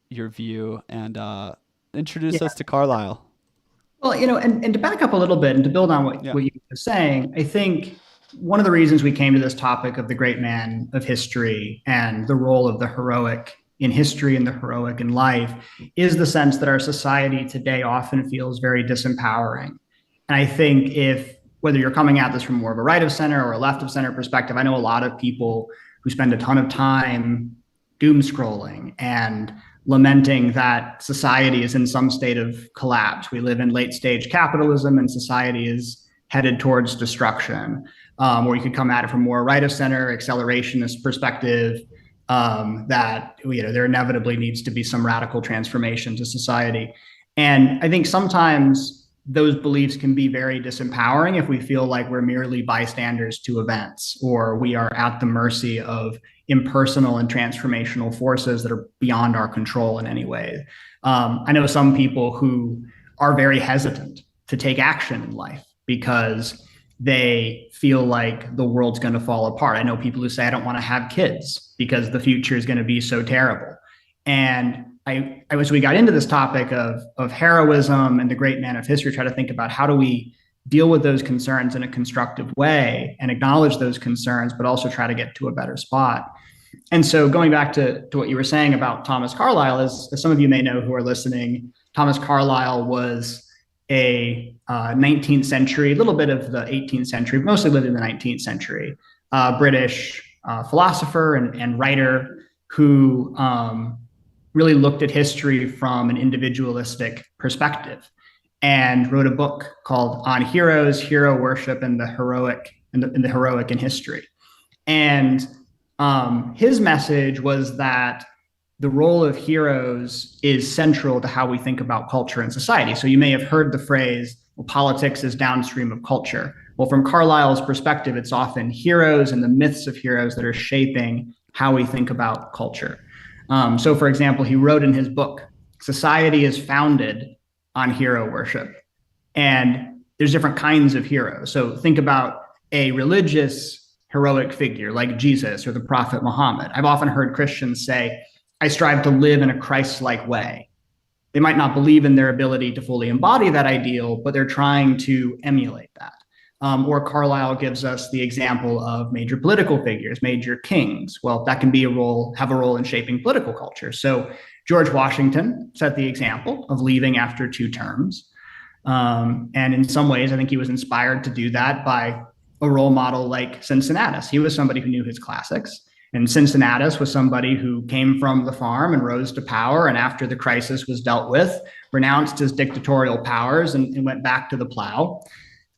your view and introduce Yeah. us to Carlyle. Well, and to back up a little bit and to build on Yeah. what you were saying, I think one of the reasons we came to this topic of the great man of history and the role of the heroic in history and the heroic in life is the sense that our society today often feels very disempowering. And I think if whether you're coming at this from more of a right of center or a left of center perspective, I know a lot of people who spend a ton of time doom scrolling and lamenting that society is in some state of collapse. We live in late stage capitalism and society is headed towards destruction. Or you could come at it from more right of center, accelerationist perspective, that there inevitably needs to be some radical transformation to society. And I think sometimes those beliefs can be very disempowering if we feel like we're merely bystanders to events or we are at the mercy of impersonal and transformational forces that are beyond our control in any way. I know some people who are very hesitant to take action in life because they feel like the world's going to fall apart. I know people who say, I don't want to have kids because the future is going to be so terrible. And as we got into this topic of heroism and the great man of history, try to think about how do we deal with those concerns in a constructive way and acknowledge those concerns, but also try to get to a better spot. And so going back to what you were saying about Thomas Carlyle, as some of you may know who are listening, Thomas Carlyle was a 19th century, a little bit of the 18th century, mostly lived in the 19th century, British philosopher and writer who really looked at history from an individualistic perspective and wrote a book called On Heroes, Hero Worship, and the Heroic in History. And his message was that the role of heroes is central to how we think about culture and society. So you may have heard the phrase, well, politics is downstream of culture. Well, from Carlyle's perspective, it's often heroes and the myths of heroes that are shaping how we think about culture. So, for example, he wrote in his book, society is founded on hero worship. And there's different kinds of heroes. So think about a religious heroic figure like Jesus or the Prophet Muhammad. I've often heard Christians say, I strive to live in a Christ-like way. They might not believe in their ability to fully embody that ideal, but they're trying to emulate that. Or Carlyle gives us the example of major political figures, major kings. Well, that can have a role in shaping political culture. So George Washington set the example of leaving after 2 terms. And in some ways, I think he was inspired to do that by a role model like Cincinnatus. He was somebody who knew his classics. And Cincinnatus was somebody who came from the farm and rose to power. And after the crisis was dealt with, renounced his dictatorial powers and went back to the plow.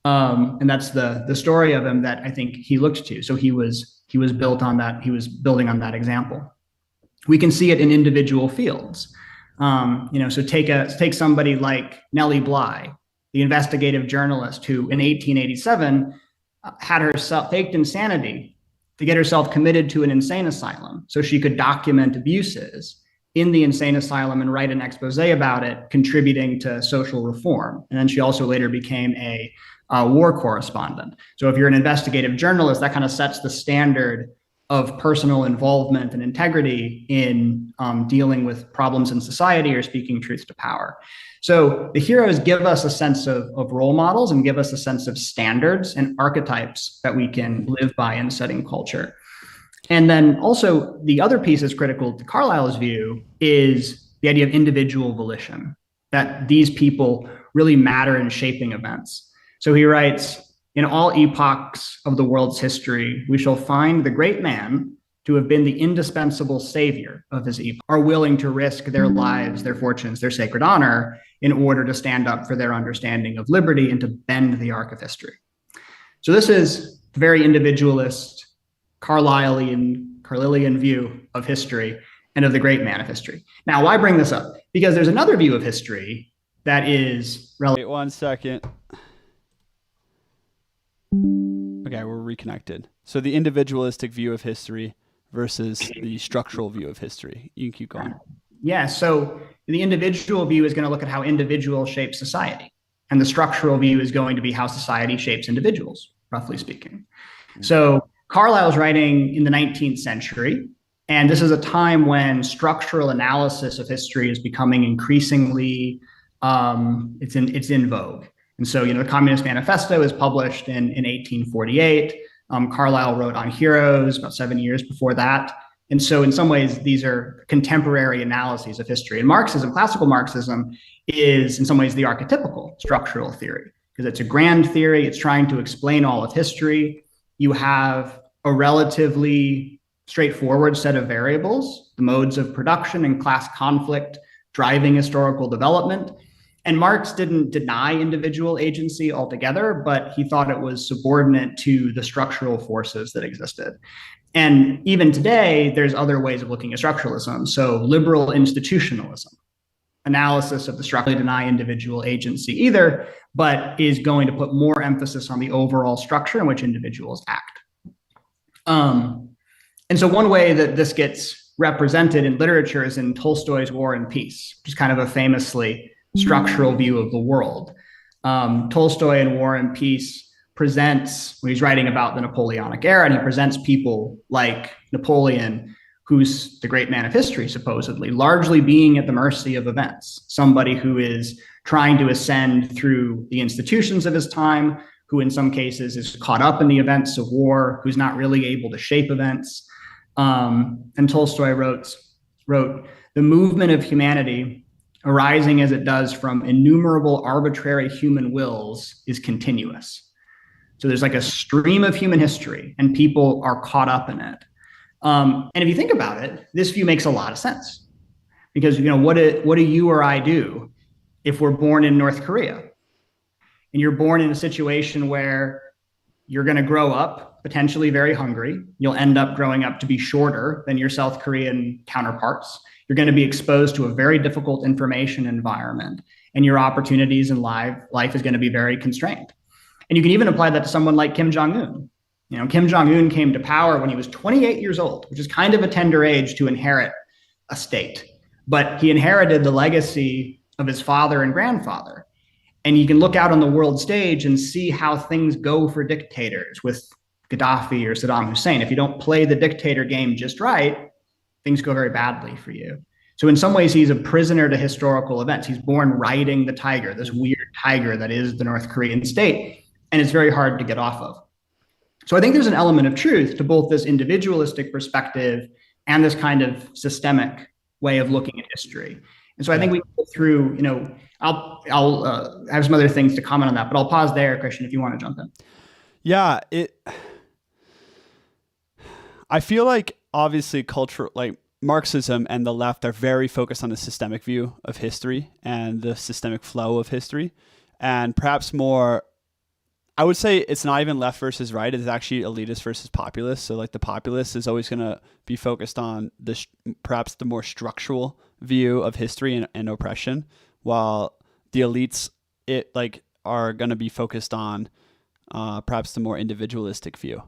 And that's the story of him that I think he looked to. So he was built on that. He was building on that example. We can see it in individual fields. So take somebody like Nellie Bly, the investigative journalist who in 1887 had herself faked insanity to get herself committed to an insane asylum so she could document abuses in the insane asylum and write an expose about it, contributing to social reform. And then she also later became a war correspondent. So if you're an investigative journalist, that kind of sets the standard of personal involvement and integrity in dealing with problems in society or speaking truth to power. So the heroes give us a sense of role models and give us a sense of standards and archetypes that we can live by in setting culture. And then also the other piece that's critical to Carlyle's view is the idea of individual volition, that these people really matter in shaping events. So he writes, in all epochs of the world's history, we shall find the great man to have been the indispensable savior of his epoch, are willing to risk their lives, their fortunes, their sacred honor in order to stand up for their understanding of liberty and to bend the arc of history. So this is a very individualist, Carlylean view of history and of the great man of history. Now, why bring this up? Because there's another view of history that is relevant. Wait 1 second. Okay, we're reconnected. So the individualistic view of history versus the structural view of history. You can keep going. Yeah, so the individual view is going to look at how individuals shape society. And the structural view is going to be how society shapes individuals, roughly speaking. So Carlyle's writing in the 19th century, And this is a time when structural analysis of history is becoming increasingly it's in vogue. And so, the Communist Manifesto is published in 1848. Carlyle wrote on heroes about 7 years before that. And so in some ways, these are contemporary analyses of history. And Marxism, classical Marxism, is in some ways the archetypical structural theory, because it's a grand theory. It's trying to explain all of history. You have a relatively straightforward set of variables, the modes of production and class conflict driving historical development. And Marx didn't deny individual agency altogether, but he thought it was subordinate to the structural forces that existed. And even today, there's other ways of looking at structuralism. So liberal institutionalism, analysis of the structure, deny individual agency either, but is going to put more emphasis on the overall structure in which individuals act. And so one way that this gets represented in literature is in Tolstoy's War and Peace, which is kind of a famously structural view of the world. Tolstoy in War and Peace presents, when he's writing about the Napoleonic era, and he presents people like Napoleon, who's the great man of history, supposedly, largely being at the mercy of events, somebody who is trying to ascend through the institutions of his time, who in some cases is caught up in the events of war, who's not really able to shape events. And Tolstoy wrote, the movement of humanity, arising as it does from innumerable arbitrary human wills, is continuous. So there's like a stream of human history and people are caught up in it. And if you think about it, this view makes a lot of sense, because what do you or I do if we're born in North Korea and you're born in a situation where you're going to grow up potentially very hungry? You'll end up growing up to be shorter than your South Korean counterparts. You're going to be exposed to a very difficult information environment, and your opportunities in life is going to be very constrained. And you can even apply that to someone like Kim Jong-un. Kim Jong-un came to power when he was 28 years old, which is kind of a tender age to inherit a state. But he inherited the legacy of his father and grandfather. And you can look out on the world stage and see how things go for dictators with Gaddafi or Saddam Hussein. If you don't play the dictator game just right, things go very badly for you. So in some ways, he's a prisoner to historical events. He's born riding the tiger, this weird tiger that is the North Korean state. And it's very hard to get off of. So I think there's an element of truth to both this individualistic perspective and this kind of systemic way of looking at history. And so I think we go through, I'll have some other things to comment on that, but I'll pause there, Christian, if you want to jump in. Yeah, I feel like obviously like Marxism and the left are very focused on the systemic view of history and the systemic flow of history, and perhaps more, I would say it's not even left versus right. It's actually elitist versus populist. So like the populist is always going to be focused on perhaps the more structural view of history and oppression, while the elites are going to be focused on perhaps the more individualistic view.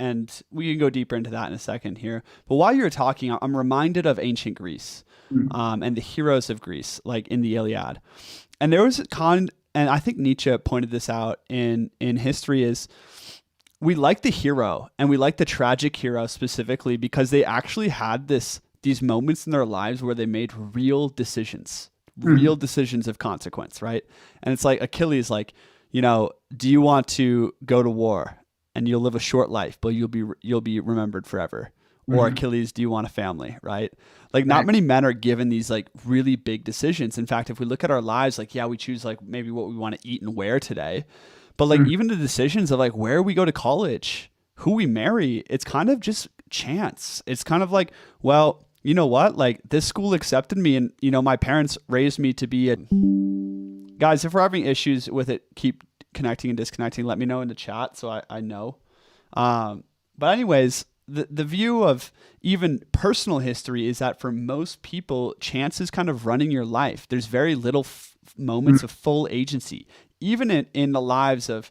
And we can go deeper into that in a second here. But while you're talking, I'm reminded of ancient Greece and the heroes of Greece, like in the Iliad. And there was and I think Nietzsche pointed this out in history, is we like the hero and we like the tragic hero specifically because they actually had these moments in their lives where they made real decisions of consequence, right? And it's like Achilles, do you want to go to war and you'll live a short life, but you'll be remembered forever? Or Achilles, do you want a family, right? Like not many men are given these like really big decisions. In fact, if we look at our lives, we choose like maybe what we want to eat and wear today, but like even the decisions of like where we go to college, who we marry, it's kind of just chance. It's kind of like, well, you know what? Like this school accepted me and, my parents raised me to be Guys, if we're having issues with it, keep connecting and disconnecting. Let me know in the chat so I know. But anyways, the view of even personal history is that for most people, chance is kind of running your life. There's very little moments of full agency. even in the lives of,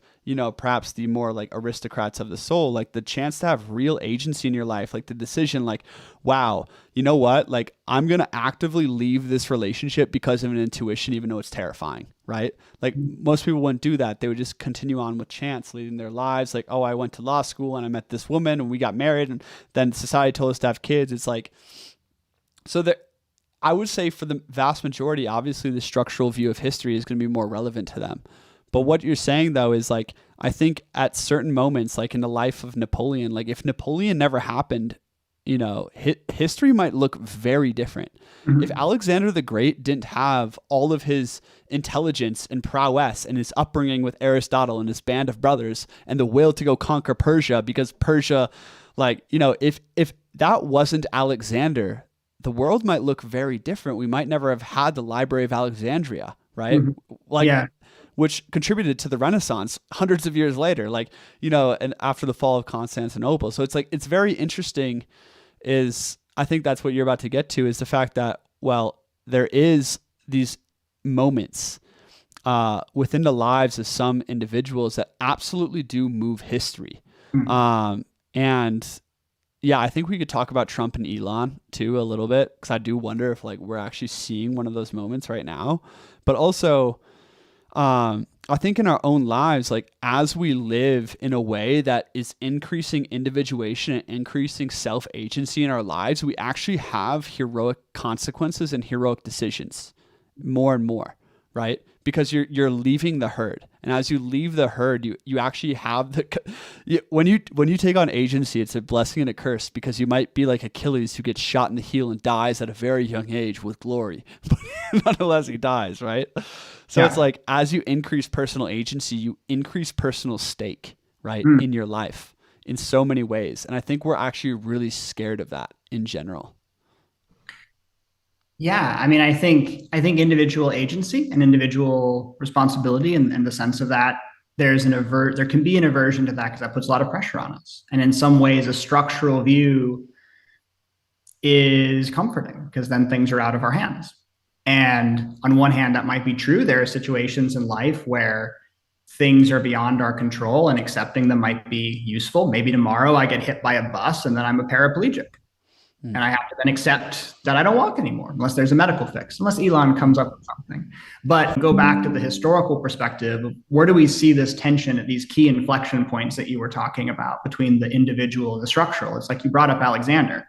perhaps the more like aristocrats of the soul, like the chance to have real agency in your life, like the decision, like, wow, you know what? Like, I'm going to actively leave this relationship because of an intuition, even though it's terrifying, right? Like most people wouldn't do that. They would just continue on with chance, leading their lives. Like, oh, I went to law school and I met this woman and we got married and then society told us to have kids. It's like, so that I would say for the vast majority, obviously the structural view of history is going to be more relevant to them. But what you're saying though is like, I think at certain moments, like in the life of Napoleon, like if Napoleon never happened, history might look very different. Mm-hmm. If Alexander the Great didn't have all of his intelligence and prowess and his upbringing with Aristotle and his band of brothers and the will to go conquer Persia, because Persia, like, if that wasn't Alexander, the world might look very different. We might never have had the Library of Alexandria, right? Mm-hmm. Which contributed to the Renaissance hundreds of years later, and after the fall of Constantinople. So it's like, it's very interesting I think that's what you're about to get to, is the fact that, well, there is these moments within the lives of some individuals that absolutely do move history. Mm-hmm. And yeah, I think we could talk about Trump and Elon too a little bit, because I do wonder if like we're actually seeing one of those moments right now. But also, I think in our own lives, like as we live in a way that is increasing individuation and increasing self-agency in our lives, we actually have heroic consequences and heroic decisions more and more, right? Because you're leaving the herd. And as you leave the herd, you actually have when you take on agency, it's a blessing and a curse, because you might be like Achilles, who gets shot in the heel and dies at a very young age with glory, but nonetheless he dies, right? So It's like, as you increase personal agency, you increase personal stake, right, in your life in so many ways. And I think we're actually really scared of that in general. Yeah, I mean, I think individual agency and individual responsibility, and the sense of that, there can be an aversion to that, because that puts a lot of pressure on us. And in some ways, a structural view is comforting, because then things are out of our hands. And on one hand, that might be true. There are situations in life where things are beyond our control, and accepting them might be useful. Maybe tomorrow I get hit by a bus and then I'm a paraplegic. And I have to then accept that I don't walk anymore, unless there's a medical fix, unless Elon comes up with something. But go back to the historical perspective, where do we see this tension at these key inflection points that you were talking about between the individual and the structural? It's like you brought up Alexander.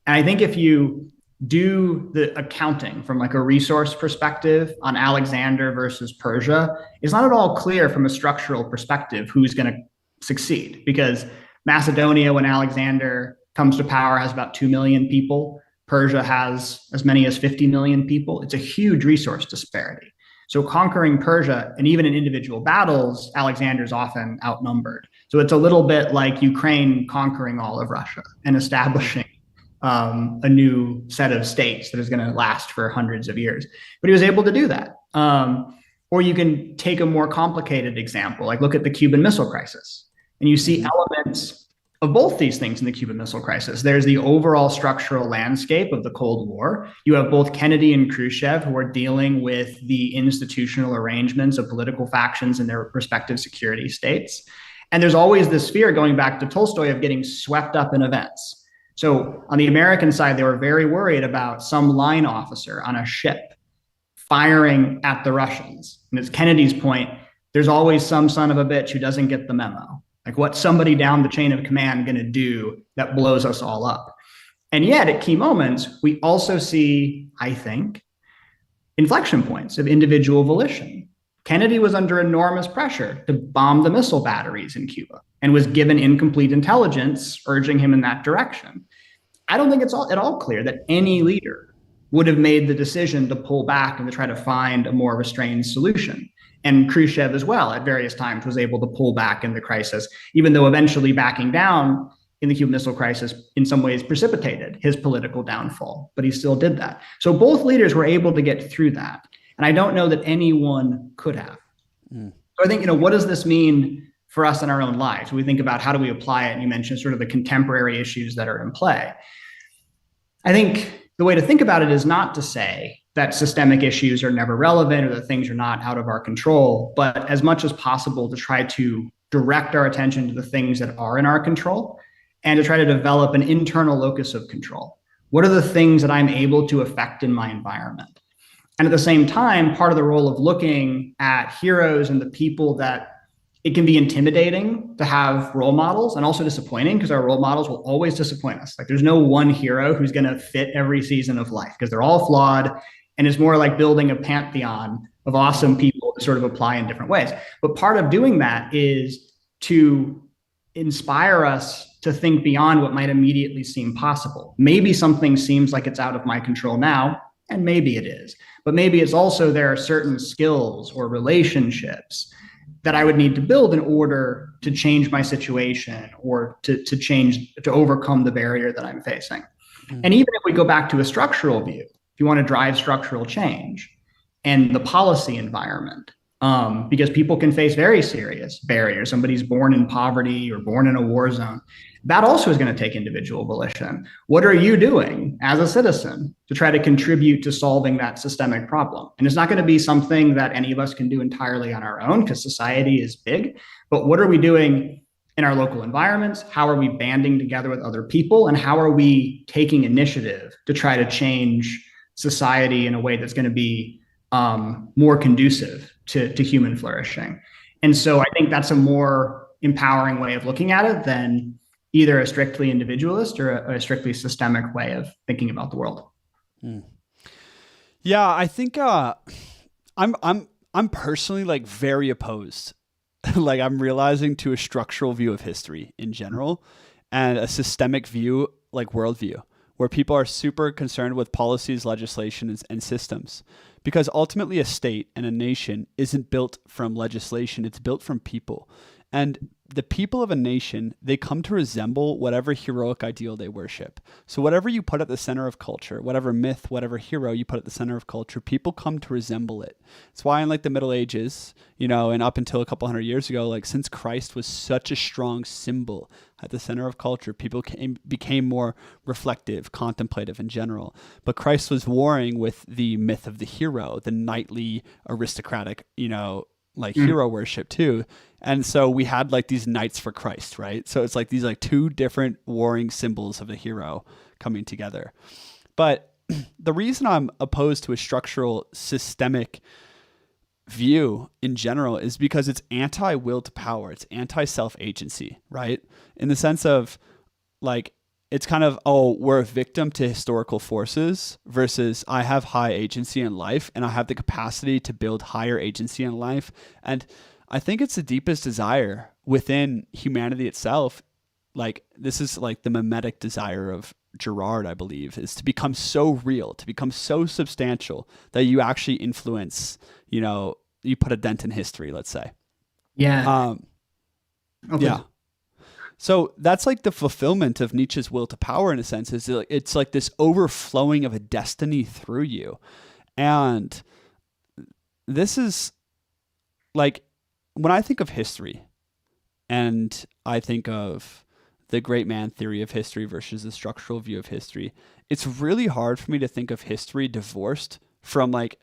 And I think if you do the accounting from like a resource perspective on Alexander versus Persia, it's not at all clear from a structural perspective who's going to succeed, because Macedonia, when Alexander comes to power, has about 2 million people. Persia has as many as 50 million people. It's a huge resource disparity. So conquering Persia, and even in individual battles, Alexander's often outnumbered. So it's a little bit like Ukraine conquering all of Russia and establishing a new set of states that is going to last for hundreds of years. But he was able to do that. Or you can take a more complicated example, like look at the Cuban Missile Crisis, and you see elements of both these things in the Cuban Missile Crisis. There's the overall structural landscape of the Cold War. You have both Kennedy and Khrushchev, who are dealing with the institutional arrangements of political factions in their respective security states. And there's always this fear, going back to Tolstoy, of getting swept up in events. So on the American side, they were very worried about some line officer on a ship firing at the Russians. And it's Kennedy's point, there's always some son of a bitch who doesn't get the memo. Like, what's somebody down the chain of command going to do that blows us all up? And yet at key moments, we also see, I think, inflection points of individual volition. Kennedy was under enormous pressure to bomb the missile batteries in Cuba and was given incomplete intelligence urging him in that direction. I don't think it's at all clear that any leader would have made the decision to pull back and to try to find a more restrained solution. And Khrushchev as well, at various times, was able to pull back in the crisis, even though eventually backing down in the Cuban Missile Crisis in some ways precipitated his political downfall, but he still did that. So both leaders were able to get through that. And I don't know that anyone could have. So I think, what does this mean for us in our own lives? We think about how do we apply it, and you mentioned sort of the contemporary issues that are in play. I think the way to think about it is not to say that systemic issues are never relevant or that things are not out of our control, but as much as possible to try to direct our attention to the things that are in our control and to try to develop an internal locus of control. What are the things that I'm able to affect in my environment? And at the same time, part of the role of looking at heroes and the people that it can be intimidating to have role models and also disappointing because our role models will always disappoint us. Like there's no one hero who's going to fit every season of life because they're all flawed. And it's more like building a pantheon of awesome people to sort of apply in different ways. But part of doing that is to inspire us to think beyond what might immediately seem possible. Maybe something seems like it's out of my control now, and maybe it is. But maybe it's also there are certain skills or relationships that I would need to build in order to change my situation or to overcome the barrier that I'm facing. Mm-hmm. And even if we go back to a structural view, if you want to drive structural change and the policy environment, because people can face very serious barriers. Somebody's born in poverty or born in a war zone. That also is going to take individual volition. What are you doing as a citizen to try to contribute to solving that systemic problem? And it's not going to be something that any of us can do entirely on our own because society is big. But what are we doing in our local environments? How are we banding together with other people? And how are we taking initiative to try to change society in a way that's going to be more conducive to human flourishing? And so I think that's a more empowering way of looking at it than either a strictly individualist or a strictly systemic way of thinking about the world. Yeah, I think I'm personally like very opposed. Like I'm realizing to a structural view of history in general and a systemic view, like worldview, where people are super concerned with policies, legislation, and systems. Because ultimately a state and a nation isn't built from legislation, it's built from people. And the people of a nation, they come to resemble whatever heroic ideal they worship. So whatever you put at the center of culture, whatever myth, whatever hero you put at the center of culture, people come to resemble it. It's why in like the Middle Ages, and up until a couple hundred years ago, like since Christ was such a strong symbol at the center of culture, people became more reflective, contemplative in general. But Christ was warring with the myth of the hero, the knightly, aristocratic, hero worship too. And so we had like these knights for Christ, right? So it's like these like two different warring symbols of the hero coming together. But the reason I'm opposed to a structural systemic view in general is because it's anti-will to power. It's anti-self-agency, right? In the sense of like, it's kind of, we're a victim to historical forces versus I have high agency in life and I have the capacity to build higher agency in life. And I think it's the deepest desire within humanity itself. Like this is like the mimetic desire of Girard, I believe, is to become so real, to become so substantial that you actually influence, you put a dent in history, let's say. Yeah. Okay. Yeah. So that's like the fulfillment of Nietzsche's will to power in a sense. It's like this overflowing of a destiny through you. And this is like, when I think of history and I think of the great man theory of history versus the structural view of history, it's really hard for me to think of history divorced from like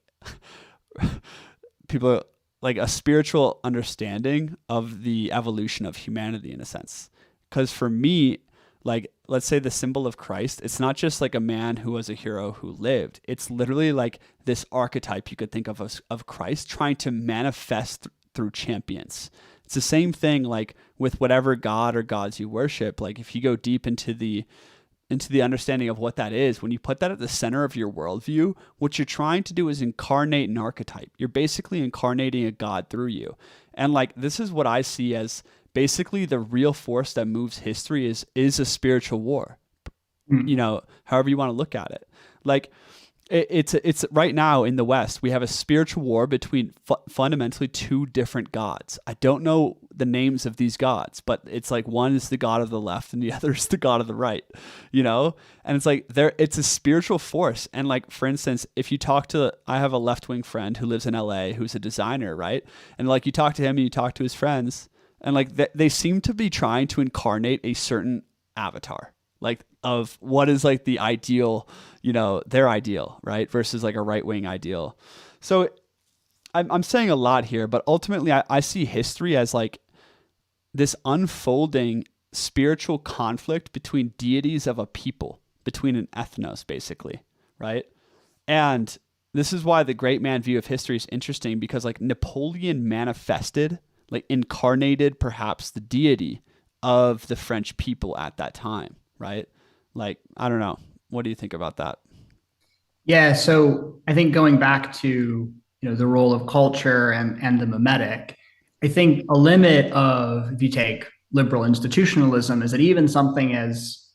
people, like a spiritual understanding of the evolution of humanity in a sense. Because for me, like, let's say the symbol of Christ, it's not just like a man who was a hero who lived. It's literally like this archetype you could think of Christ trying to manifest through champions. It's the same thing like with whatever god or gods you worship. Like if you go deep into the understanding of what that is, when you put that at the center of your worldview, what you're trying to do is incarnate an archetype. You're basically incarnating a god through you. And like this is what I see as basically the real force that moves history is a spiritual war. However you want to look at it. Like it's right now in the West, we have a spiritual war between fundamentally two different gods. I don't know the names of these gods, but it's like one is the god of the left and the other is the god of the right, and it's like it's a spiritual force. And like, for instance, if you talk I have a left-wing friend who lives in LA who's a designer, right? And like you talk to him and you talk to his friends and like they seem to be trying to incarnate a certain avatar. Like of what is like the ideal, their ideal, right? Versus like a right wing ideal. So I'm saying a lot here, but ultimately I see history as like this unfolding spiritual conflict between deities of a people, between an ethnos, basically, right? And this is why the great man view of history is interesting, because like Napoleon manifested, like incarnated perhaps the deity of the French people at that time, right? Like, I don't know. What do you think about that? Yeah, so I think going back to the role of culture and the mimetic, I think a limit of, if you take liberal institutionalism, is that even something as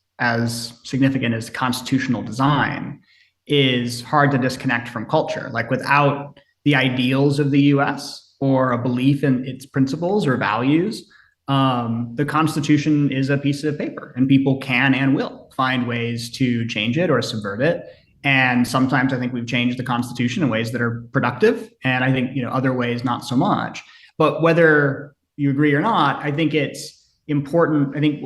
significant as constitutional design is hard to disconnect from culture. Like without the ideals of the U.S. or a belief in its principles or values, the Constitution is a piece of paper, and people can and will find ways to change it or subvert it. And sometimes I think we've changed the Constitution in ways that are productive, and I think other ways not so much. But whether you agree or not, I think it's important. I think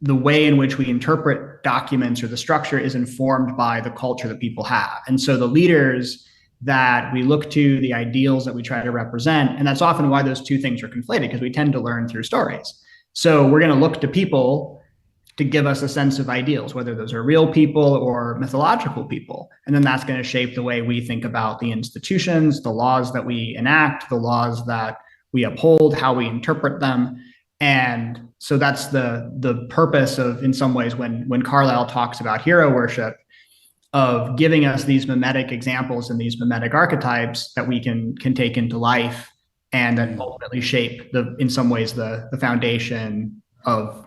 the way in which we interpret documents or the structure is informed by the culture that people have, and so the leaders that we look to, the ideals that we try to represent, and that's often why those two things are conflated, because we tend to learn through stories. So we're going to look to people to give us a sense of ideals, whether those are real people or mythological people. And then that's going to shape the way we think about the institutions, the laws that we enact, the laws that we uphold, how we interpret them. And so that's the purpose of, in some ways, when Carlyle talks about hero worship, of giving us these mimetic examples and these mimetic archetypes that we can take into life, and then ultimately shape in some ways the foundation of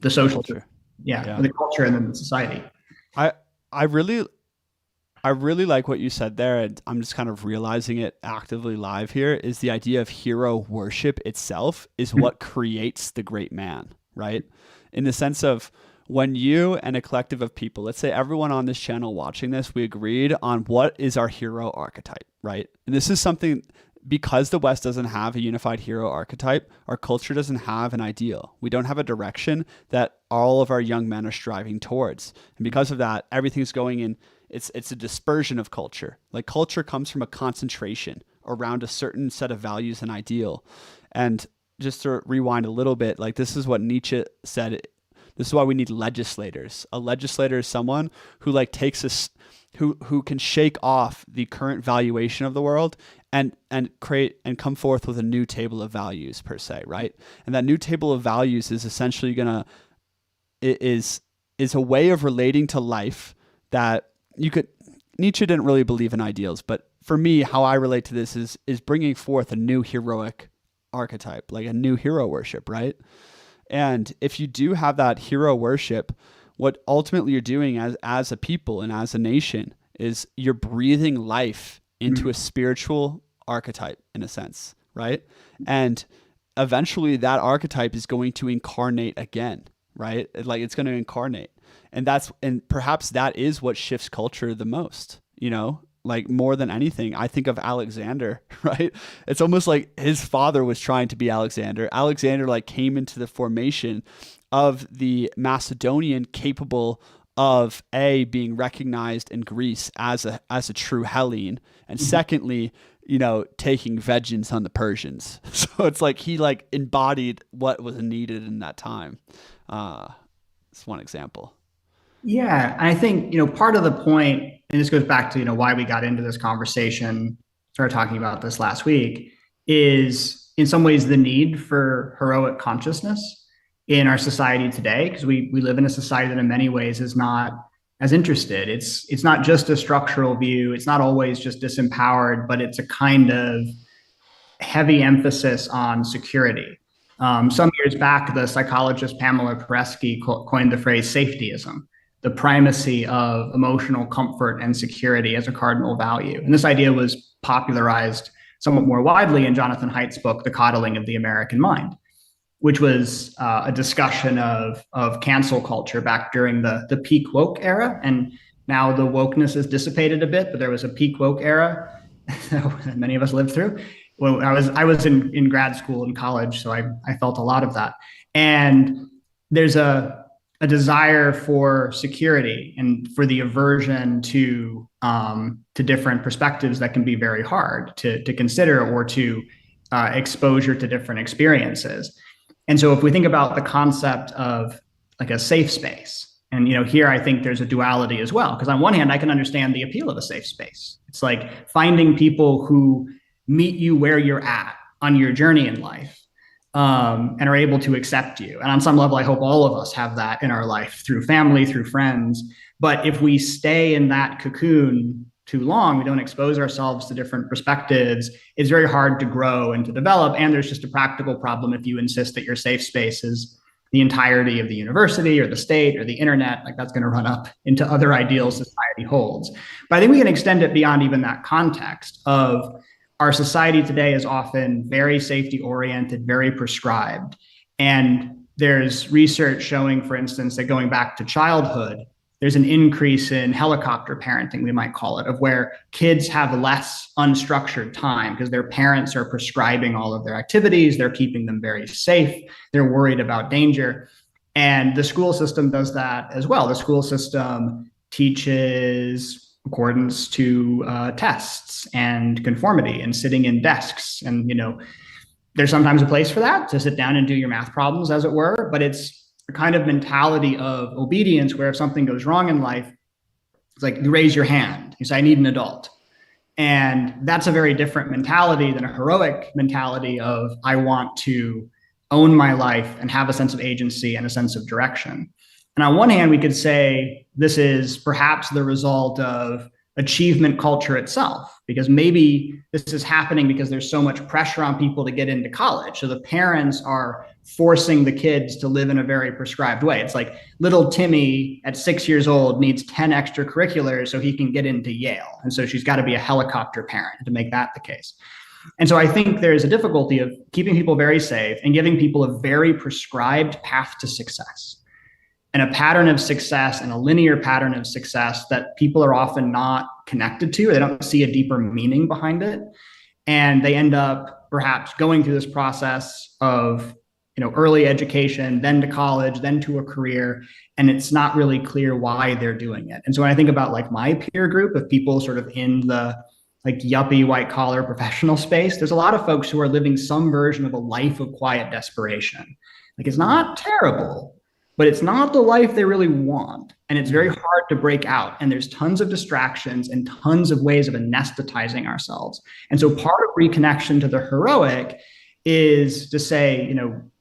the social Culture. yeah, the culture and then the society. I I really I really like what you said there, and I'm just kind of realizing it actively live here, is the idea of hero worship itself is what creates the great man, right? In the sense of, when you and a collective of people, let's say everyone on this channel watching this, we agreed on what is our hero archetype, right? And this is something, because the West doesn't have a unified hero archetype, our culture doesn't have an ideal. We don't have a direction that all of our young men are striving towards. And because of that, everything's going in, it's a dispersion of culture. Like, culture comes from a concentration around a certain set of values and ideal. And just to rewind a little bit, like, this is what Nietzsche said. This is why we need legislators. A legislator is someone who like takes us, who can shake off the current valuation of the world and create and come forth with a new table of values, per se, right? And that new table of values is essentially is a way of relating to life that Nietzsche didn't really believe in ideals, but for me, how I relate to this is bringing forth a new heroic archetype, like a new hero worship, right? And if you do have that hero worship, what ultimately you're doing as a people and as a nation is you're breathing life into a spiritual archetype, in a sense, right? And eventually that archetype is going to incarnate again, right? Like, it's going to incarnate. And perhaps that is what shifts culture the most, like, more than anything. I think of Alexander, right? It's almost like his father was trying to be Alexander. Alexander like came into the formation of the Macedonian capable of being recognized in Greece as a true Hellene, and secondly, taking vengeance on the Persians. So it's like he like embodied what was needed in that time. It's one example. Yeah, I think part of the point, and this goes back to why we got into this conversation, started talking about this last week, is in some ways the need for heroic consciousness in our society today, because we live in a society that in many ways is not as interested. It's not just a structural view. It's not always just disempowered, but it's a kind of heavy emphasis on security. Some years back, the psychologist Pamela Paresky coined the phrase safetyism, the primacy of emotional comfort and security as a cardinal value. And this idea was popularized somewhat more widely in Jonathan Haidt's book, The Coddling of the American Mind, which was a discussion of cancel culture back during the peak woke era. And now the wokeness has dissipated a bit, but there was a peak woke era that many of us lived through. Well, I was in grad school and college, so I felt a lot of that. And there's a a desire for security and for the aversion to different perspectives that can be very hard to consider, or to exposure to different experiences. And so if we think about the concept of like a safe space, and here I think there's a duality as well, because on one hand I can understand the appeal of a safe space. It's like finding people who meet you where you're at on your journey in life, and are able to accept you. And on some level, I hope all of us have that in our life through family, through friends. But if we stay in that cocoon too long, we don't expose ourselves to different perspectives, it's very hard to grow and to develop. And there's just a practical problem if you insist that your safe space is the entirety of the university or the state or the internet. Like, that's going to run up into other ideals society holds. But I think we can extend it beyond even that context of our society today is often very safety oriented, very prescribed. And there's research showing, for instance, that going back to childhood, there's an increase in helicopter parenting, we might call it, of where kids have less unstructured time because their parents are prescribing all of their activities. They're keeping them very safe. They're worried about danger. And the school system does that as well. The school system teaches accordance to tests and conformity and sitting in desks. And, there's sometimes a place for that, to sit down and do your math problems, as it were. But it's a kind of mentality of obedience where if something goes wrong in life, it's like you raise your hand. You say, I need an adult. And that's a very different mentality than a heroic mentality of I want to own my life and have a sense of agency and a sense of direction. And on one hand, we could say this is perhaps the result of achievement culture itself, because maybe this is happening because there's so much pressure on people to get into college. So the parents are forcing the kids to live in a very prescribed way. It's like little Timmy at 6 years old needs 10 extracurriculars so he can get into Yale. And so she's got to be a helicopter parent to make that the case. And so I think there's a difficulty of keeping people very safe and giving people a very prescribed path to success, and a pattern of success and a linear pattern of success that people are often not connected to, or they don't see a deeper meaning behind it. And they end up perhaps going through this process of, early education, then to college, then to a career, and it's not really clear why they're doing it. And so when I think about like my peer group of people sort of in the like yuppie white collar professional space, there's a lot of folks who are living some version of a life of quiet desperation. Like, it's not terrible, but it's not the life they really want. And it's very hard to break out. And there's tons of distractions and tons of ways of anesthetizing ourselves. And so part of reconnection to the heroic is to say,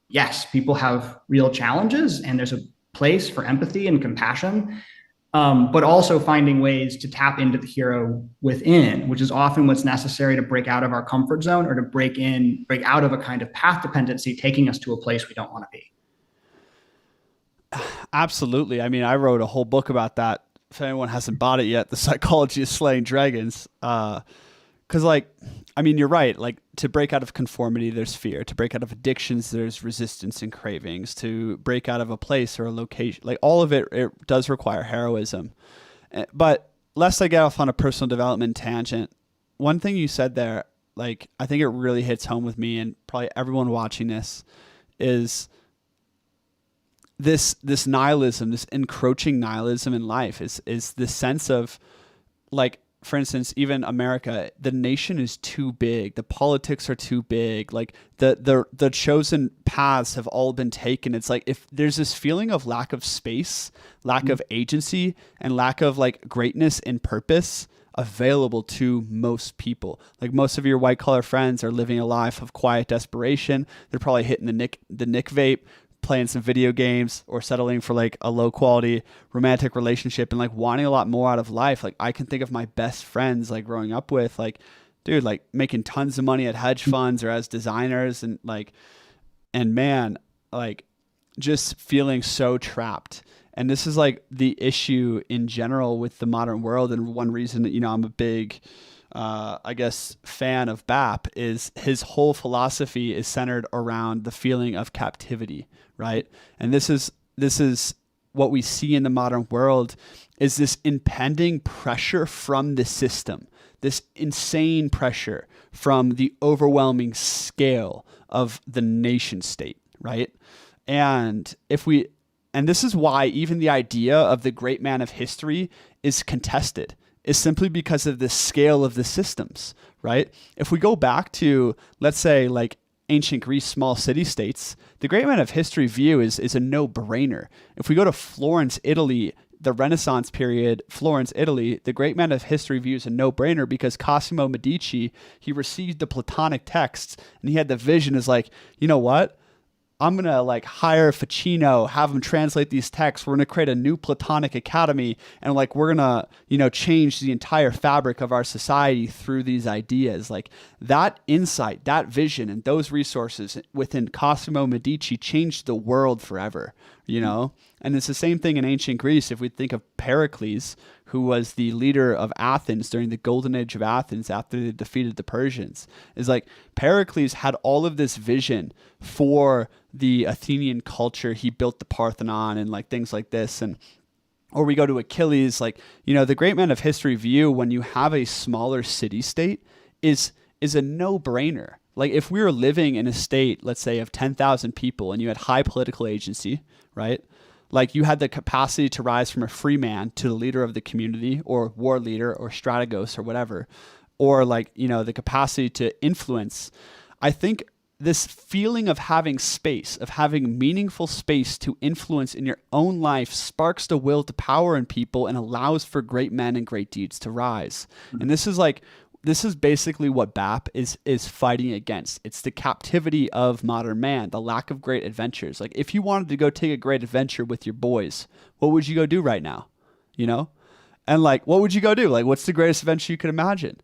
yes, people have real challenges and there's a place for empathy and compassion, but also finding ways to tap into the hero within, which is often what's necessary to break out of our comfort zone, or to break out of a kind of path dependency, taking us to a place we don't want to be. Absolutely. I mean, I wrote a whole book about that. If anyone hasn't bought it yet, The Psychology of Slaying Dragons. Because you're right. Like, to break out of conformity, there's fear. To break out of addictions, there's resistance and cravings. To break out of a place or a location, like all of it does require heroism. But lest I get off on a personal development tangent, one thing you said there, like, I think it really hits home with me and probably everyone watching this, is this nihilism, this encroaching nihilism in life is this sense of, like, for instance, even America, the nation is too big. The politics are too big. Like the chosen paths have all been taken. It's like, if there's this feeling of lack of space, lack of agency, and lack of like greatness and purpose available to most people. Like, most of your white collar friends are living a life of quiet desperation. They're probably hitting the Nick vape, playing some video games, or settling for like a low quality romantic relationship, and like wanting a lot more out of life. Like, I can think of my best friends like growing up with, like, dude, like making tons of money at hedge funds or as designers, and man, like just feeling so trapped. And this is like the issue in general with the modern world. And one reason that, I'm a big, fan of BAP is his whole philosophy is centered around the feeling of captivity, right? And this is what we see in the modern world, is this impending pressure from the system, this insane pressure from the overwhelming scale of the nation state, right? And if we And this is why even the idea of the great man of history is contested, is simply because of the scale of the systems, right? If we go back to, let's say, like ancient Greece, small city-states, the great man of history view is a no-brainer. If we go to Florence, Italy, the Renaissance period, Florence, Italy, the great man of history view is a no-brainer because Cosimo Medici, he received the Platonic texts and he had the vision as like, you know what? I'm going to like hire Ficino, have him translate these texts. We're going to create a new Platonic academy. And like, we're going to, change the entire fabric of our society through these ideas. Like that insight, that vision, and those resources within Cosimo Medici changed the world forever, And it's the same thing in ancient Greece. If we think of Pericles, who was the leader of Athens during the golden age of Athens after they defeated the Persians, is like Pericles had all of this vision for the Athenian culture. He built the Parthenon and like things like this. Or we go to Achilles, like, the great man of history view, when you have a smaller city state is a no-brainer. Like if we were living in a state, let's say of 10,000 people and you had high political agency, right? Like you had the capacity to rise from a free man to the leader of the community or war leader or strategos or whatever, or like, the capacity to influence. I think this feeling of having space, of having meaningful space to influence in your own life sparks the will to power in people and allows for great men and great deeds to rise. And this is basically what BAP is fighting against. It's the captivity of modern man, the lack of great adventures. Like if you wanted to go take a great adventure with your boys, what would you go do right now? And like, what would you go do? Like, what's the greatest adventure you could imagine?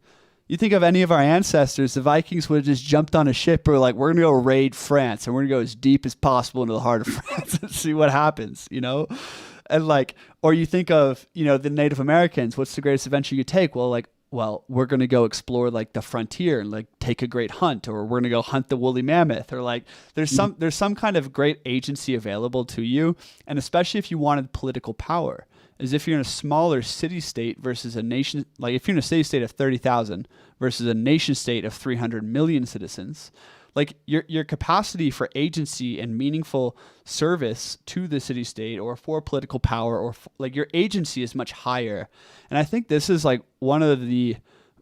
You think of any of our ancestors, the Vikings would have just jumped on a ship or like, we're going to go raid France and we're going to go as deep as possible into the heart of France and see what happens, And like, or you think of, the Native Americans, what's the greatest adventure you take? Well, we're going to go explore like the frontier and like take a great hunt, or we're going to go hunt the woolly mammoth, or like there's some kind of great agency available to you. And especially if you wanted political power, as if you're in a smaller city state versus a nation, like if you're in a city state of 30,000 versus a nation state of 300 million citizens, like your capacity for agency and meaningful service to the city state or for political power or like your agency is much higher. And I think this is like one of the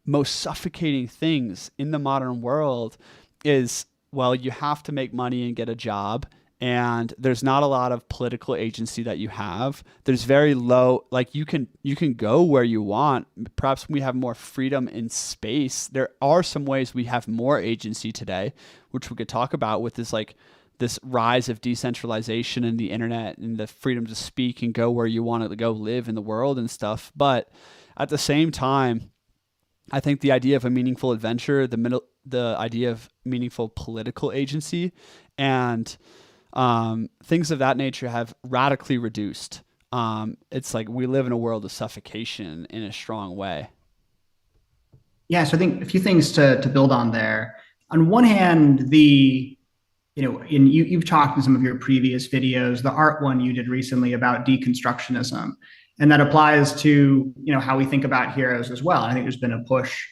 most suffocating things in the modern world is, well, you have to make money and get a job. And there's not a lot of political agency that you have. There's very low, like you can go where you want. Perhaps we have more freedom in space. There are some ways we have more agency today, which we could talk about with this rise of decentralization and the internet and the freedom to speak and go where you want to go live in the world and stuff. But at the same time, I think the idea of a meaningful adventure, the idea of meaningful political agency and things of that nature have radically reduced. It's like we live in a world of suffocation in a strong way. Yeah, so I think a few things to build on there. On one hand, you've talked in some of your previous videos, the art one you did recently about deconstructionism, and that applies to how we think about heroes as well. I think there's been a push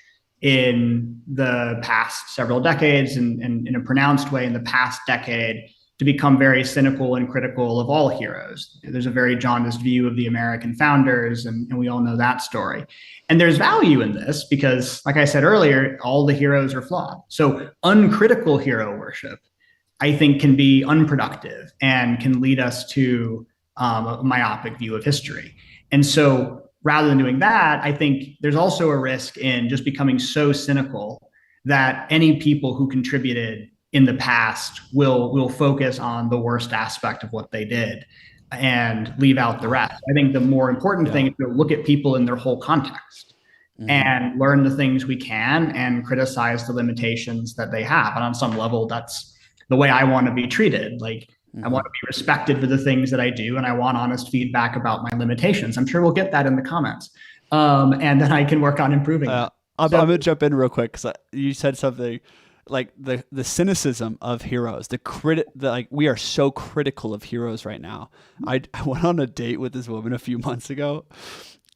in the past several decades and in a pronounced way in the past decade to become very cynical and critical of all heroes. There's a very jaundiced view of the American founders, and we all know that story. And there's value in this because, like I said earlier, all the heroes are flawed. So uncritical hero worship, I think, can be unproductive and can lead us to a myopic view of history. And so rather than doing that, I think there's also a risk in just becoming so cynical that any people who contributed in the past will focus on the worst aspect of what they did and leave out the rest. I think the more important thing is to look at people in their whole context and learn the things we can and criticize the limitations that they have. And on some level, that's the way I want to be treated. Like I want to be respected for the things that I do, and I want honest feedback about my limitations. I'm sure we'll get that in the comments. And then I can work on improving that. I'm going to jump in real quick because you said something like the cynicism of heroes, we are so critical of heroes right now. I went on a date with this woman a few months ago,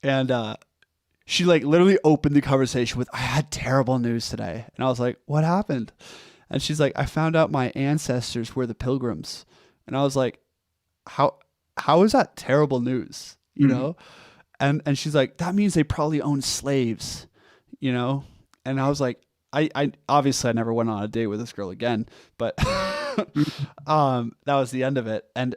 and she like literally opened the conversation with, "I had terrible news today," and I was like, "What happened?" And she's like, "I found out my ancestors were the Pilgrims," and I was like, "How how is that terrible news? You Mm. know? And she's like, that means they probably own slaves, you know? And I was like, I obviously I never went on a date with this girl again, but that was the end of it. And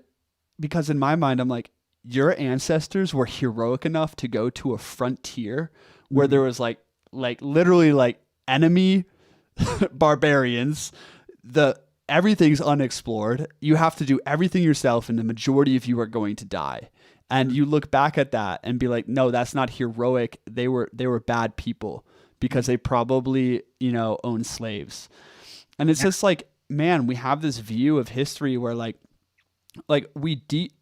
because in my mind, I'm like, your ancestors were heroic enough to go to a frontier where there was like literally like enemy barbarians. Everything's unexplored. You have to do everything yourself, and the majority of you are going to die. And you look back at that and be like, no, that's not heroic. They were bad people because they probably, owned slaves. And it's just like, man, we have this view of history where like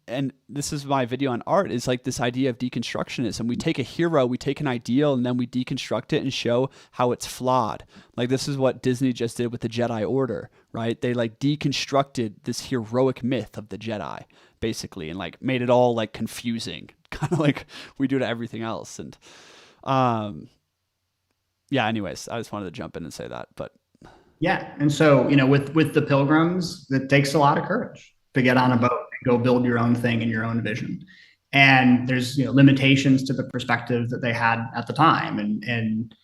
and this is my video on art, is like this idea of deconstructionism. We take a hero, we take an ideal, and then we deconstruct it and show how it's flawed. Like this is what Disney just did with the Jedi Order, right? They like deconstructed this heroic myth of the Jedi basically, and like made it all like confusing, kind of like we do to everything else. And yeah, anyways, I just wanted to jump in and say that. But yeah, and so with the Pilgrims, it takes a lot of courage to get on a boat and go build your own thing and your own vision. And there's limitations to the perspective that they had at the time. And